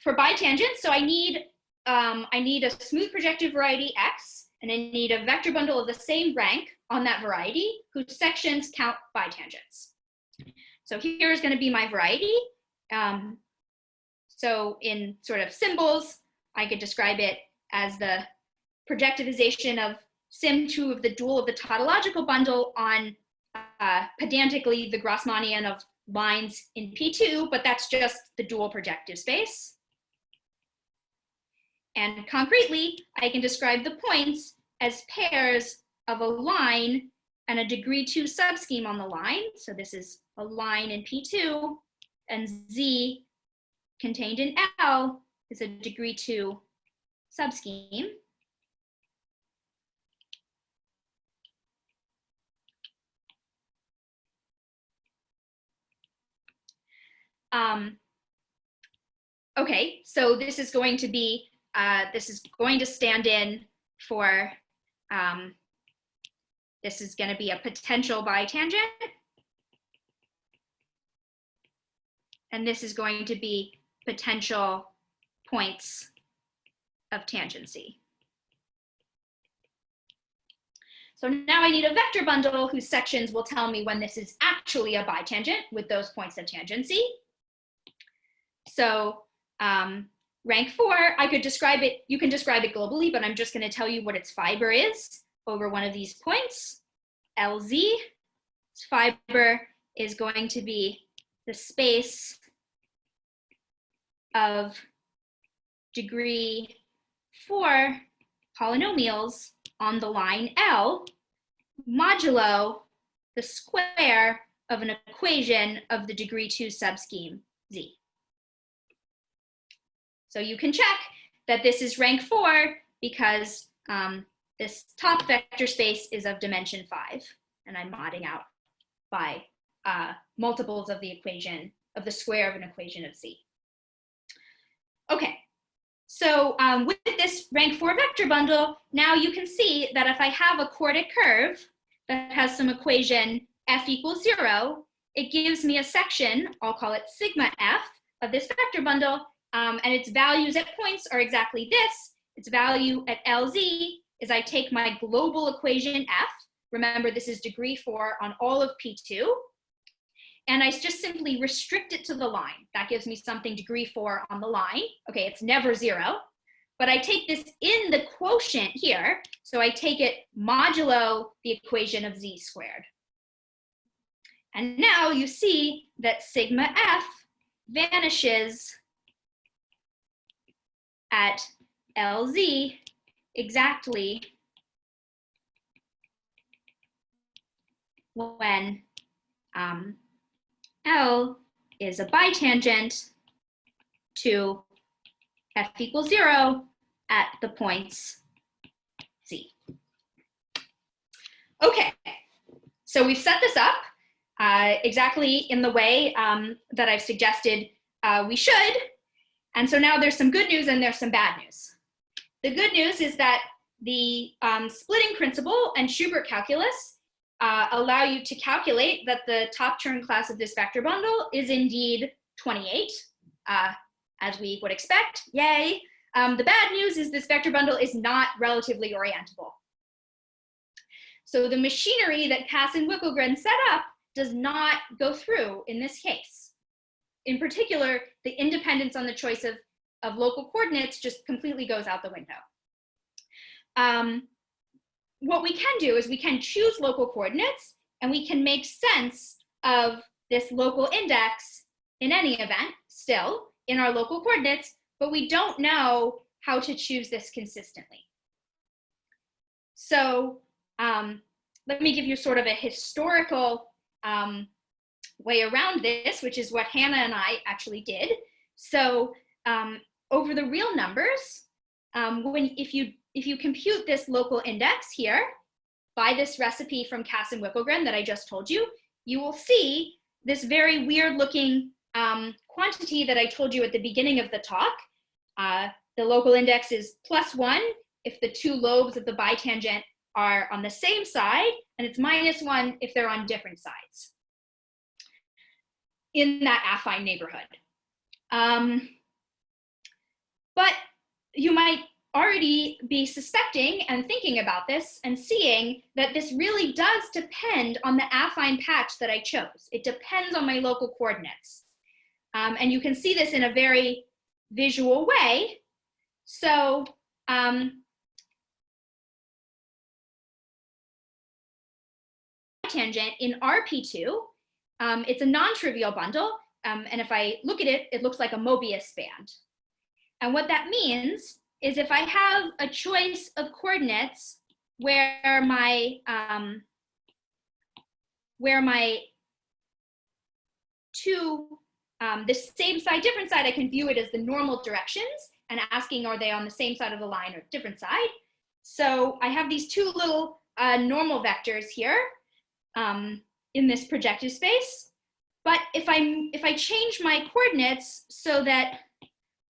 for bitangents, so I need a smooth projective variety X, and I need a vector bundle of the same rank on that variety whose sections count bitangents. So here's going to be my variety. So in sort of symbols, I could describe it as the projectivization of sim2 of the dual of the tautological bundle on pedantically the Grassmannian of lines in P2, but that's just the dual projective space. And concretely, I can describe the points as pairs of a line and a degree 2 subscheme on the line. So this is a line in P2, and Z contained in L is a degree 2 subscheme. Okay, so this is going to be, this is going to stand in for, this is going to be a potential bitangent. And this is going to be potential points of tangency. So now I need a vector bundle whose sections will tell me when this is actually a bitangent with those points of tangency. So rank 4, I could describe it, you can describe it globally, but I'm just going to tell you what its fiber is over one of these points. LZ, its fiber is going to be the space of degree 4 polynomials on the line L modulo the square of an equation of the degree 2 subscheme Z. So you can check that this is rank 4 because this top vector space is of dimension 5, and I'm modding out by multiples of the equation, of the square of an equation of Z. Okay, so with this rank 4 vector bundle, now you can see that if I have a quartic curve that has some equation f equals 0, it gives me a section, I'll call it sigma f, of this vector bundle, and its values at points are exactly this. Its value at LZ is I take my global equation f, remember this is degree 4 on all of P2, and I just simply restrict it to the line. That gives me something degree 4 on the line. Okay, it's never 0, but I take this in the quotient here, so I take it modulo the equation of Z squared. And now you see that sigma f vanishes at LZ exactly when L is a bitangent to f equals 0 at the points Z. Okay, so we've set this up exactly in the way that I've suggested we should. And so now there's some good news and there's some bad news. The good news is that the splitting principle and Schubert calculus allow you to calculate that the top term class of this vector bundle is indeed 28, as we would expect, yay. The bad news is this vector bundle is not relatively orientable. So the machinery that Kass and Wickelgren set up does not go through in this case. In particular, the independence on the choice of local coordinates just completely goes out the window. What we can do is we can choose local coordinates and we can make sense of this local index in any event still in our local coordinates, but we don't know how to choose this consistently. So let me give you sort of a historical way around this, which is what Hannah and I actually did. So over the real numbers, if you compute this local index here by this recipe from Kass and Wickelgren that I just told you, you will see this very weird looking quantity that I told you at the beginning of the talk. The local index is +1 if the two lobes of the bitangent are on the same side, and it's -1 if they're on different sides in that affine neighborhood. But you might already be suspecting and thinking about this and seeing that this really does depend on the affine patch that I chose. It depends on my local coordinates. And you can see this in a very visual way. So tangent in RP2, it's a non-trivial bundle. And if I look at it, it looks like a Mobius band. And what that means is if I have a choice of coordinates where my two, the same side, different side, I can view it as the normal directions and asking, are they on the same side of the line or different side? So I have these two little normal vectors here in this projective space. But if I change my coordinates so that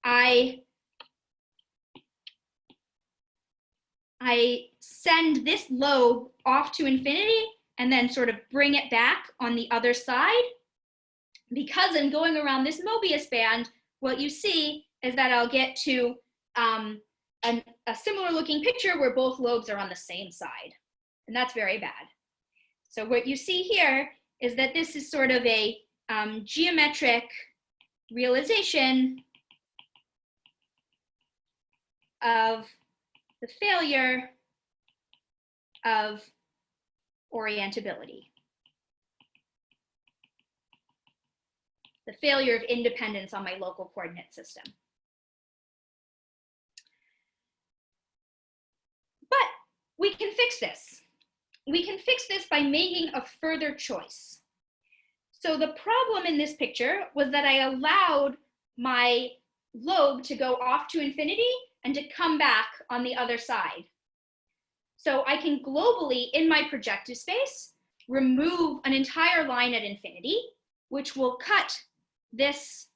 I send this lobe off to infinity and then sort of bring it back on the other side, because I'm going around this Mobius band, what you see is that I'll get to a similar looking picture where both lobes are on the same side. And that's very bad. So what you see here is that this is sort of a geometric realization of the failure of orientability. The failure of independence on my local coordinate system. But we can fix this. We can fix this by making a further choice. So the problem in this picture was that I allowed my lobe to go off to infinity and to come back on the other side. So I can globally, in my projective space, remove an entire line at infinity, which will cut this,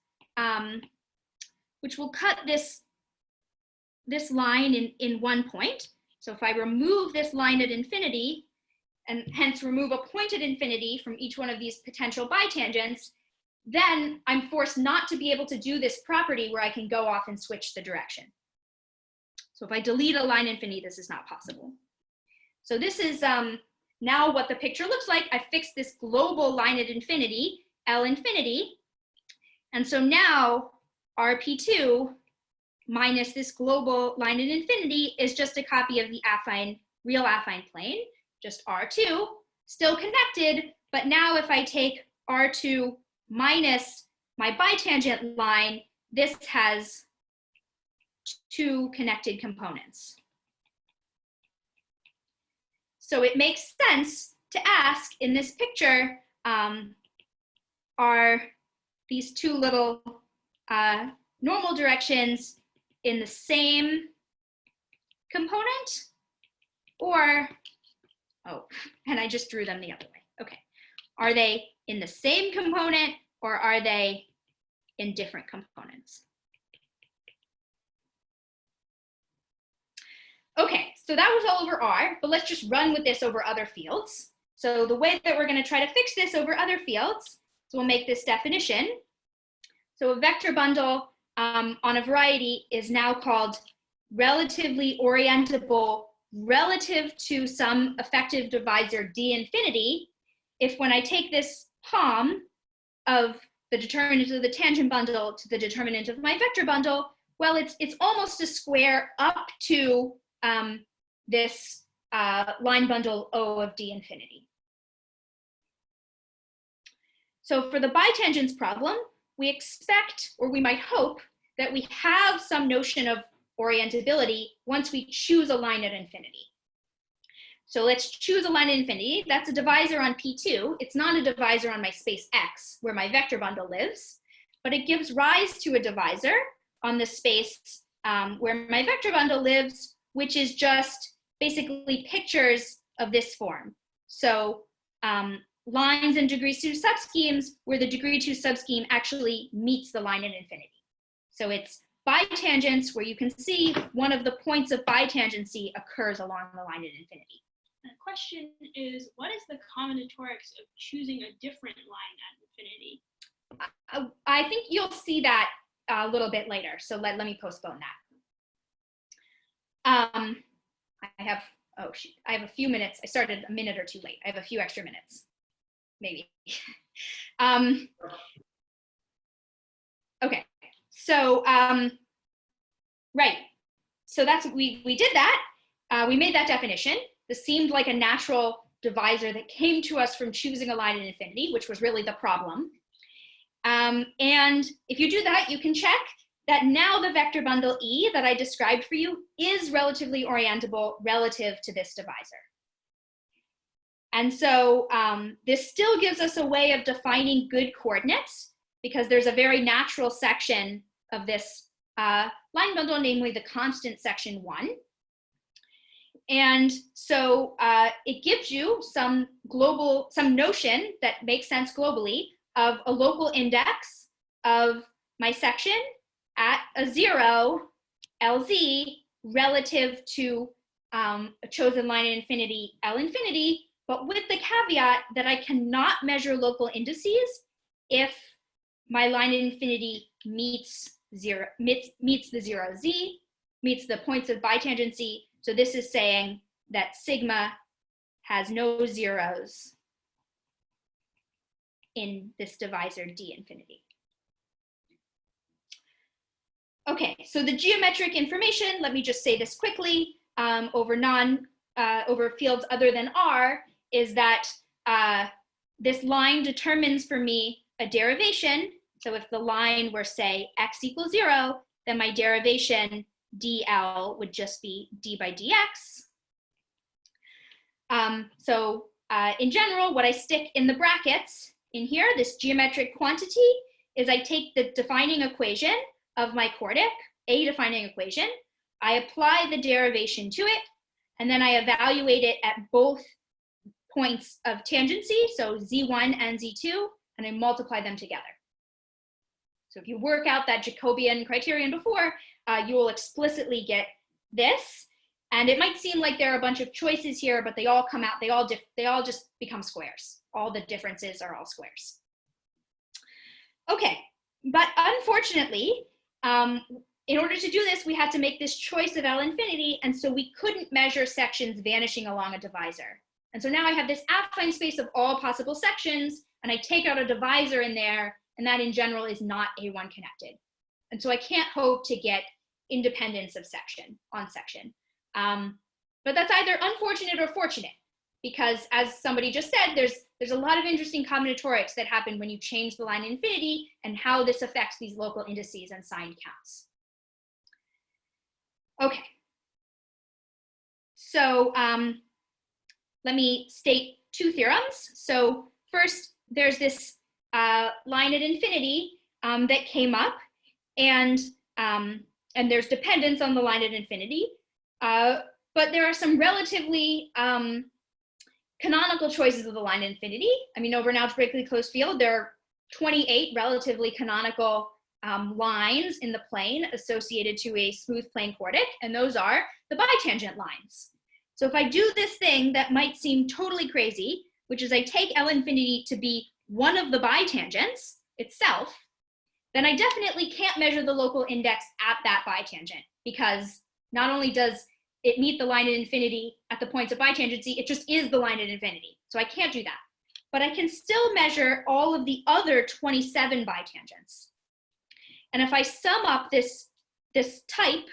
this line in one point. So if I remove this line at infinity, and hence remove a point at infinity from each one of these potential bitangents, then I'm forced not to be able to do this property where I can go off and switch the direction. So if I delete a line infinity, this is not possible. So this is now what the picture looks like. I fixed this global line at infinity, L infinity. And so now RP2 minus this global line at infinity is just a copy of the affine, real affine plane, just R2, still connected, but now if I take R2 minus my bitangent line, this has two connected components. So it makes sense to ask in this picture, are these two little normal directions in the same component? Or, oh, and I just drew them the other way. Okay. Are they in the same component or are they in different components? Okay, so that was all over R, but let's just run with this over other fields. So the way that we're going to try to fix this over other fields, so we'll make this definition. So a vector bundle on a variety is now called relatively orientable relative to some effective divisor d infinity, if when I take this palm of the determinant of the tangent bundle to the determinant of my vector bundle, well, it's almost a square up to this line bundle O of d infinity. So for the bitangents problem, we expect, or we might hope, that we have some notion of orientability once we choose a line at infinity. So let's choose a line at infinity. That's a divisor on P2. It's not a divisor on my space X, where my vector bundle lives, but it gives rise to a divisor on the space where my vector bundle lives, which is just basically pictures of this form. So lines in degree 2 subschemes where the degree 2 subscheme actually meets the line at infinity. So it's bitangents where you can see one of the points of bitangency occurs along the line at infinity. The question is, what is the combinatorics of choosing a different line at infinity? I think you'll see that a little bit later, so let me postpone that. I have a few minutes. I started a minute or two late. I have a few extra minutes, maybe. Okay, so right, so that's we did that. We made that definition. This seemed like a natural divisor that came to us from choosing a line at infinity, which was really the problem. And if you do that, you can check that now the vector bundle E that I described for you is relatively orientable relative to this divisor. And so this still gives us a way of defining good coordinates, because there's a very natural section of this line bundle, namely the constant section 1. And so it gives you some notion that makes sense globally of a local index of my section at a 0, LZ, relative to a chosen line at infinity, L infinity, but with the caveat that I cannot measure local indices if my line at infinity meets the 0Z, meets the points of bitangency. So this is saying that sigma has no zeros in this divisor d infinity. Okay, so the geometric information, let me just say this quickly, over fields other than R, is that this line determines for me a derivation. So if the line were, say, x equals 0, then my derivation dl would just be d by dx. In general, what I stick in the brackets in here, this geometric quantity, is I take the defining equation of my quartic, a defining equation, I apply the derivation to it, and then I evaluate it at both points of tangency, so z1 and z2, and I multiply them together. So if you work out that Jacobian criterion before, you will explicitly get this. And it might seem like there are a bunch of choices here, but they all come out, they all just become squares. All the differences are all squares. Okay, but unfortunately, in order to do this, we had to make this choice of L infinity, and so we couldn't measure sections vanishing along a divisor. And so now I have this affine space of all possible sections, and I take out a divisor in there, and that in general is not A1 connected. And so I can't hope to get independence of section on section. But that's either unfortunate or fortunate, because as somebody just said, there's a lot of interesting combinatorics that happen when you change the line infinity and how this affects these local indices and signed counts. Okay. So let me state two theorems. So first, there's this line at infinity that came up, and there's dependence on the line at infinity. But there are some relatively canonical choices of the line at infinity. I mean, over an algebraically closed field, there are 28 relatively canonical lines in the plane associated to a smooth plane quartic, and those are the bitangent lines. So if I do this thing that might seem totally crazy, which is I take L infinity to be one of the bitangents itself, then I definitely can't measure the local index at that bitangent, because not only does it meet the line at infinity at the points of bitangency, it just is the line at infinity. So I can't do that. But I can still measure all of the other 27 bitangents. And if I sum up this type,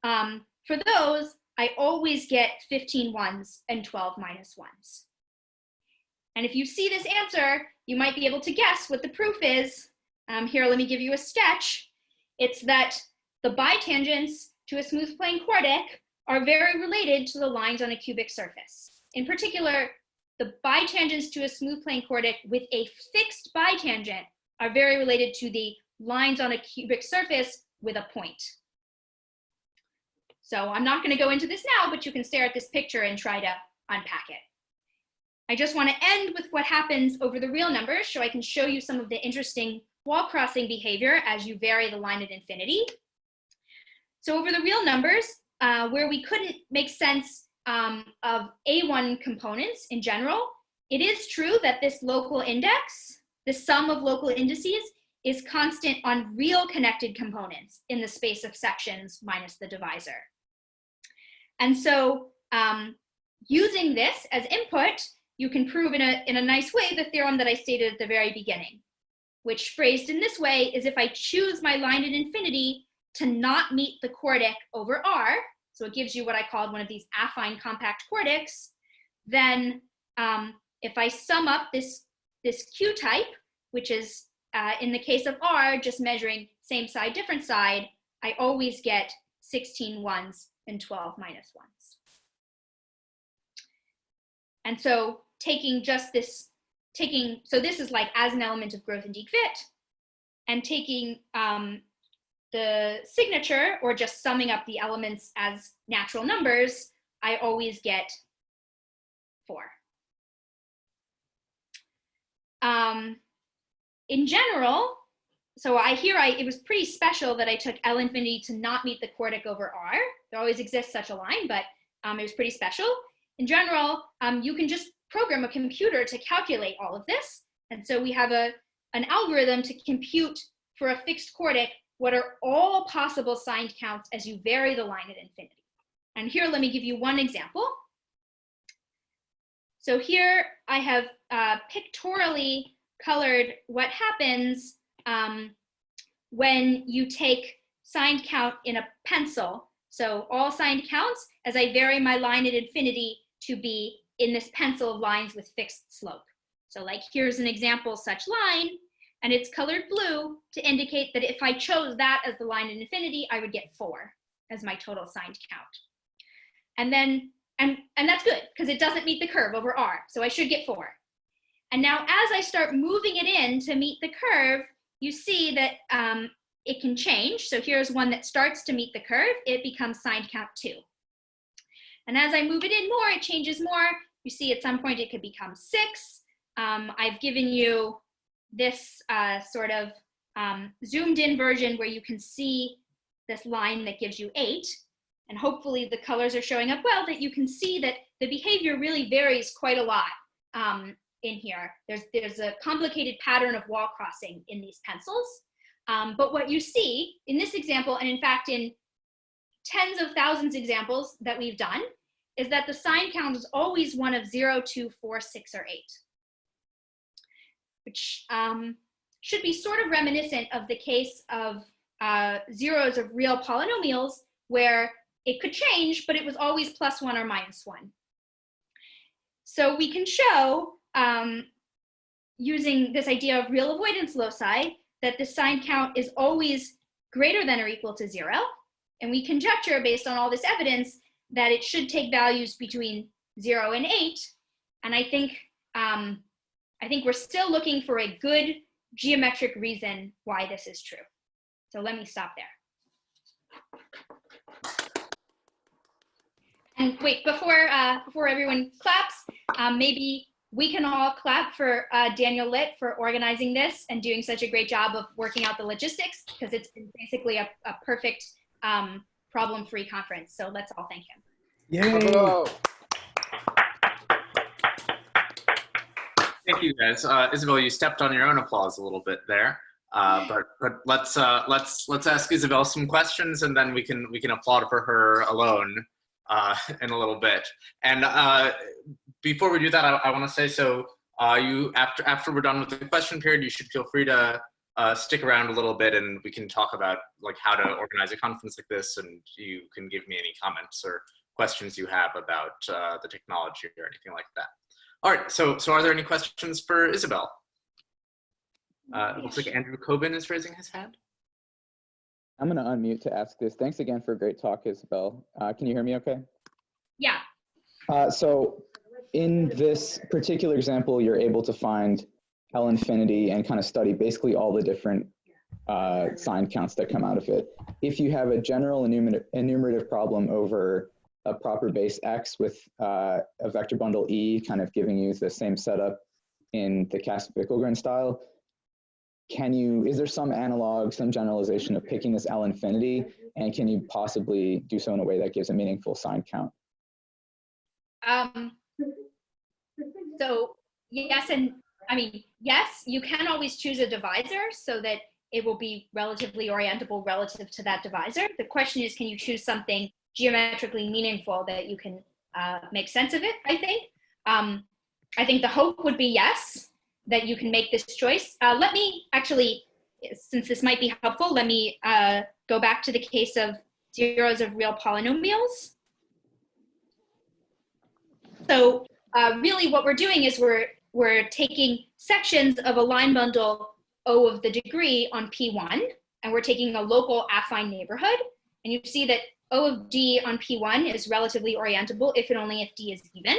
for those, I always get 15 ones and 12 minus ones. And if you see this answer, you might be able to guess what the proof is. Here, let me give you a sketch. It's that the bitangents to a smooth plane quartic are very related to the lines on a cubic surface. In particular, the bitangents to a smooth plane quartic with a fixed bitangent are very related to the lines on a cubic surface with a point. So I'm not going to go into this now, but you can stare at this picture and try to unpack it. I just want to end with what happens over the real numbers, so I can show you some of the interesting wall crossing behavior as you vary the line at infinity. So over the real numbers, where we couldn't make sense of A1 components in general, it is true that this local index, the sum of local indices, is constant on real connected components in the space of sections minus the divisor. And so using this as input, you can prove in a nice way the theorem that I stated at the very beginning, which phrased in this way is if I choose my line at infinity to not meet the quartic over R, so it gives you what I called one of these affine compact quartics, then if I sum up this Q type, which is in the case of R, just measuring same side, different side, I always get 16 ones and 12 minus ones. And so taking just this, so this is like as an element of growth and decfit, and taking the signature, or just summing up the elements as natural numbers, I always get 4. In general, so it was pretty special that I took L infinity to not meet the quartic over R. There always exists such a line, but it was pretty special. In general, you can just program a computer to calculate all of this. And so we have an algorithm to compute for a fixed quartic what are all possible signed counts as you vary the line at infinity. And here, let me give you one example. So here I have pictorially colored what happens when you take signed count in a pencil. So all signed counts as I vary my line at infinity to be in this pencil of lines with fixed slope. So like here's an example such line, and it's colored blue to indicate that if I chose that as the line at infinity, I would get 4 as my total signed count. And then, and that's good because it doesn't meet the curve over R, so I should get 4. And now as I start moving it in to meet the curve, you see that it can change. So here's one that starts to meet the curve. It becomes signed count 2. And as I move it in more, it changes more. You see at some point it could become 6. I've given you this sort of zoomed in version where you can see this line that gives you 8. And hopefully the colors are showing up well, that you can see that the behavior really varies quite a lot in here. There's a complicated pattern of wall crossing in these pencils. But what you see in this example, and in fact in tens of thousands of examples that we've done, is that the sign count is always one of 0, 2, 4, 6, or 8, which should be sort of reminiscent of the case of zeros of real polynomials, where it could change, but it was always +1 or -1. So we can show, using this idea of real avoidance loci, that the sign count is always greater than or equal to 0. And we conjecture, based on all this evidence, that it should take values between 0 and 8. And I think we're still looking for a good geometric reason why this is true. So let me stop there. And wait, before everyone claps, maybe we can all clap for Daniel Litt for organizing this and doing such a great job of working out the logistics, because it's been basically a perfect problem-free conference. So let's all thank him. Yay! Thank you, guys. Isabel, you stepped on your own applause a little bit there, but let's ask Isabel some questions, and then we can applaud for her alone in a little bit. And before we do that, I want to say, so you after we're done with the question period, you should feel free to stick around a little bit, and we can talk about like how to organize a conference like this, and you can give me any comments or questions you have about the technology or anything like that. All right, so are there any questions for Isabel? It looks like Andrew Coben is raising his hand. I'm going to unmute to ask this. Thanks again for a great talk, Isabel. Can you hear me okay? Yeah. So in this particular example, you're able to find L infinity and kind of study basically all the different sign counts that come out of it. If you have a general enumerative problem over a proper base X with a vector bundle E kind of giving you the same setup in the Kass Wickelgren style, is there some analog, some generalization of picking this L infinity, and can you possibly do so in a way that gives a meaningful sign count? So yes, and I mean, yes, you can always choose a divisor so that it will be relatively orientable relative to that divisor. The question is, can you choose something geometrically meaningful that you can make sense of it, I think. I think the hope would be yes, that you can make this choice. Let me actually, since this might be helpful, let me go back to the case of zeros of real polynomials. So really what we're doing is we're taking sections of a line bundle O of the degree on P1, and we're taking a local affine neighborhood. And you see that O of D on P1 is relatively orientable if and only if D is even.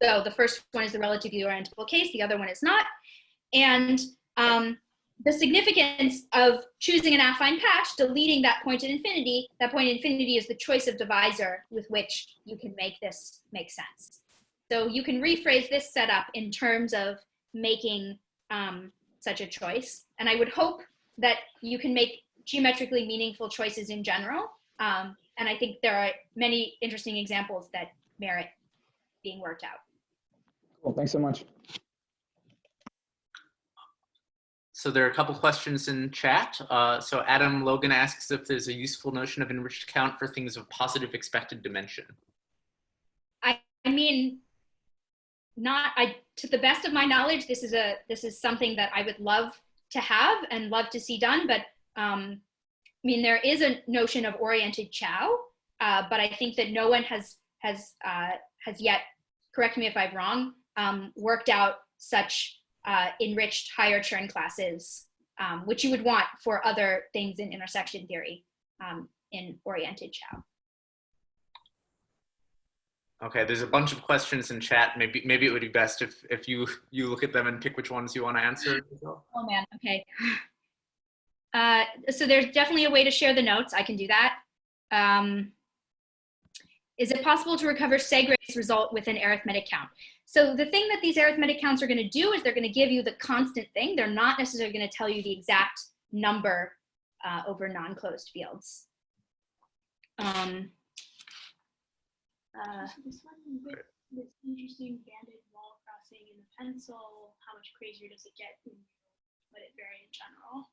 So the first one is the relatively orientable case, the other one is not. And the significance of choosing an affine patch, deleting that point at infinity is the choice of divisor with which you can make this make sense. So you can rephrase this setup in terms of making such a choice. And I would hope that you can make geometrically meaningful choices in general. And I think there are many interesting examples that merit being worked out. Cool, thanks so much. So there are a couple questions in chat. So Adam Logan asks if there's a useful notion of enriched count for things of positive expected dimension. I mean, to the best of my knowledge, this is something that I would love to have and love to see done, but mean, there is a notion of oriented chow, but I think that no one has yet, correct me if I'm wrong, worked out such enriched higher Chern classes, which you would want for other things in intersection theory in oriented chow. Okay, there's a bunch of questions in chat. Maybe it would be best if you look at them and pick which ones you want to answer. Oh man, okay. So there's definitely a way to share the notes. I can do that. Is it possible to recover Segre's result with an arithmetic count? So the thing that these arithmetic counts are going to do is they're going to give you the constant thing. They're not necessarily going to tell you the exact number over non-closed fields. This one with this interesting banded wall crossing in the pencil, how much crazier does it get when you let it vary in general?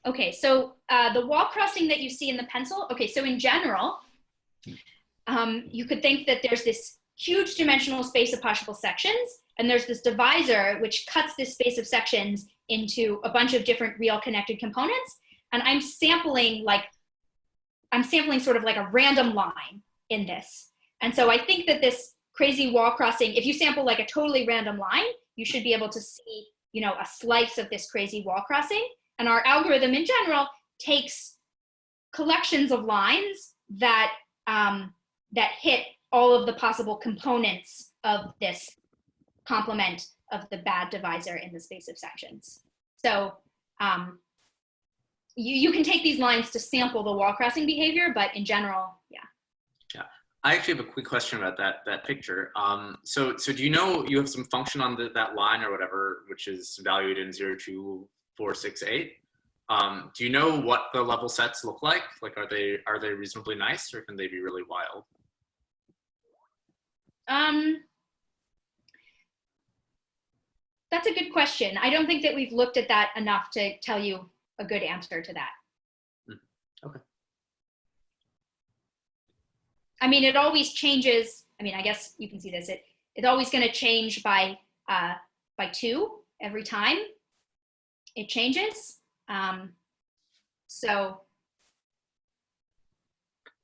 Okay, so the wall crossing that you see in the pencil, okay, so in general, you could think that there's this huge dimensional space of possible sections, and there's this divisor which cuts this space of sections into a bunch of different real connected components, and I'm sampling sort of like a random line in this. And so I think that this crazy wall crossing, if you sample like a totally random line, you should be able to see, you know, a slice of this crazy wall crossing. And our algorithm in general takes collections of lines that, that hit all of the possible components of this complement of the bad divisor in the space of sections. So you can take these lines to sample the wall crossing behavior, but in general, yeah. Yeah, I actually have a quick question about that picture. So do you know you have some function on that line or whatever, which is valued in 0, 2, 4, 6, 8? Do you know what the level sets look like? Like, are they reasonably nice, or can they be really wild? That's a good question. I don't think that we've looked at that enough to tell you a good answer to that. Okay. I mean, it always changes. I mean, I guess you can see this. It's always going to change by 2 every time it changes. So,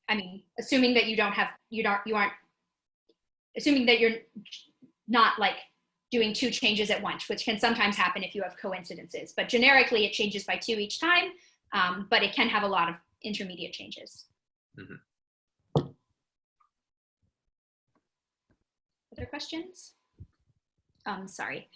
I mean, assuming that assuming that you're not like doing 2 changes at once, which can sometimes happen if you have coincidences, but generically it changes by 2 each time, but it can have a lot of intermediate changes. Mm-hmm. Other questions? Sorry.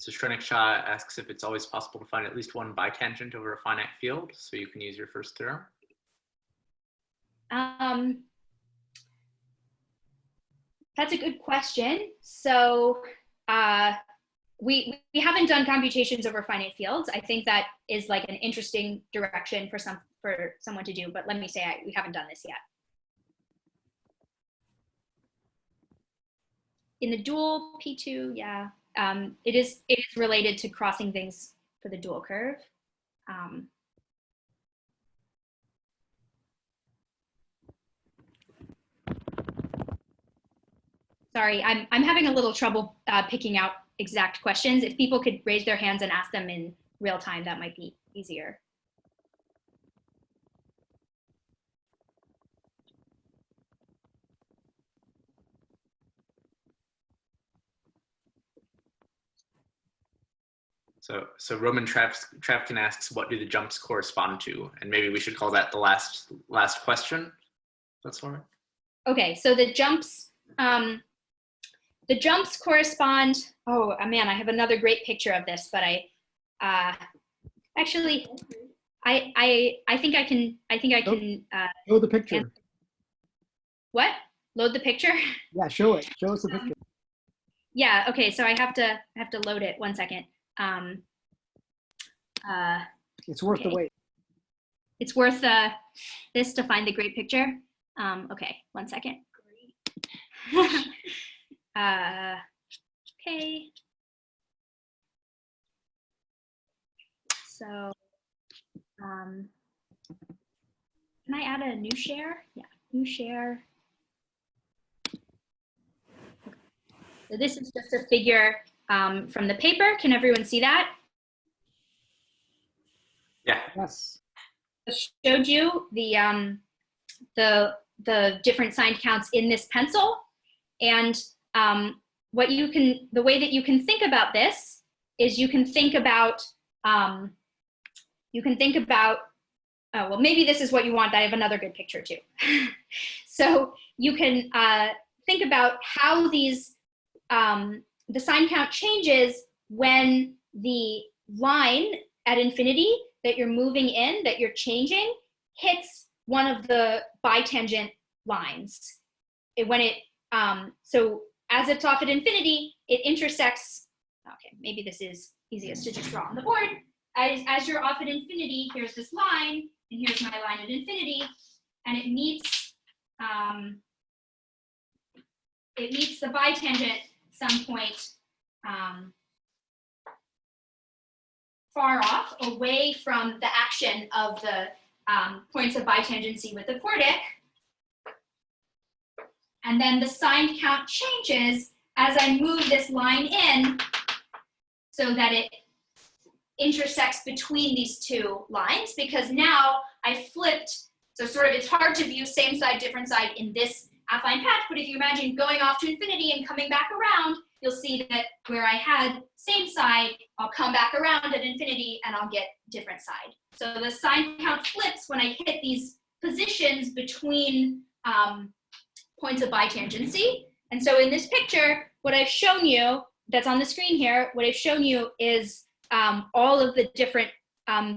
So Shrenik Shah asks if it's always possible to find at least one bitangent over a finite field, so you can use your first theorem. That's a good question. So we haven't done computations over finite fields. I think that is like an interesting direction for someone to do, but let me say we haven't done this yet. In the dual P2, yeah. It is related to crossing things for the dual curve. Sorry, I'm having a little trouble picking out exact questions. If people could raise their hands and ask them in real time, that might be easier. So Roman Trapkin asks, what do the jumps correspond to? And maybe we should call that the last question. That's all right. Okay, so the jumps correspond. Oh man, I have another great picture of this, but actually I think I can show the picture. What? Load the picture? Yeah, show it. Show us the picture. Yeah. Okay. So I have to load it. 1 second. It's worth the wait. It's worth this to find the great picture. Okay, 1 second. Okay. So, can I add a new share? Yeah, new share. So this is just a figure from the paper. Can everyone see that? Yeah. Yes. I showed you the different sign counts in this pencil, and the way that you can think about this is you can think about well, maybe this is what you want. I have another good picture too. So you can think about how these the sign count changes when the line at infinity that you're moving in, that you're changing, hits one of the bitangent lines. So as it's off at infinity, it intersects, okay, maybe this is easiest to just draw on the board. As you're off at infinity, here's this line, and here's my line at infinity, and it meets the bitangent some point far off, away from the action of the points of bitangency with the quartic. And then the sign count changes as I move this line in so that it intersects between these two lines, because now I flipped, so sort of it's hard to view same side, different side in this affine patch, but if you imagine going off to infinity and coming back around, you'll see that where I had same side, I'll come back around at infinity and I'll get different side. So the sign count flips when I hit these positions between points of bitangency. And so in this picture, what I've shown you, that's on the screen here, what I've shown you is all of the different,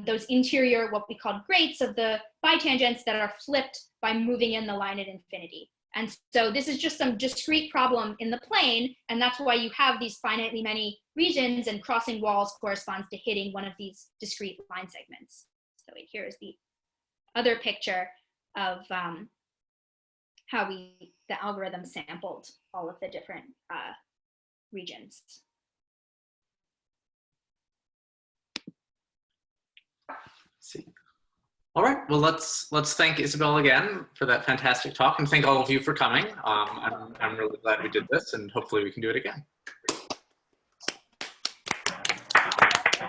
those interior, what we call grates of the bitangents that are flipped by moving in the line at infinity. And so this is just some discrete problem in the plane, and that's why you have these finitely many regions, and crossing walls corresponds to hitting one of these discrete line segments. So here is the other picture of how the algorithm sampled all of the different regions. See. All right, well, let's thank Isabel again for that fantastic talk, and thank all of you for coming. I'm really glad we did this, and hopefully we can do it again.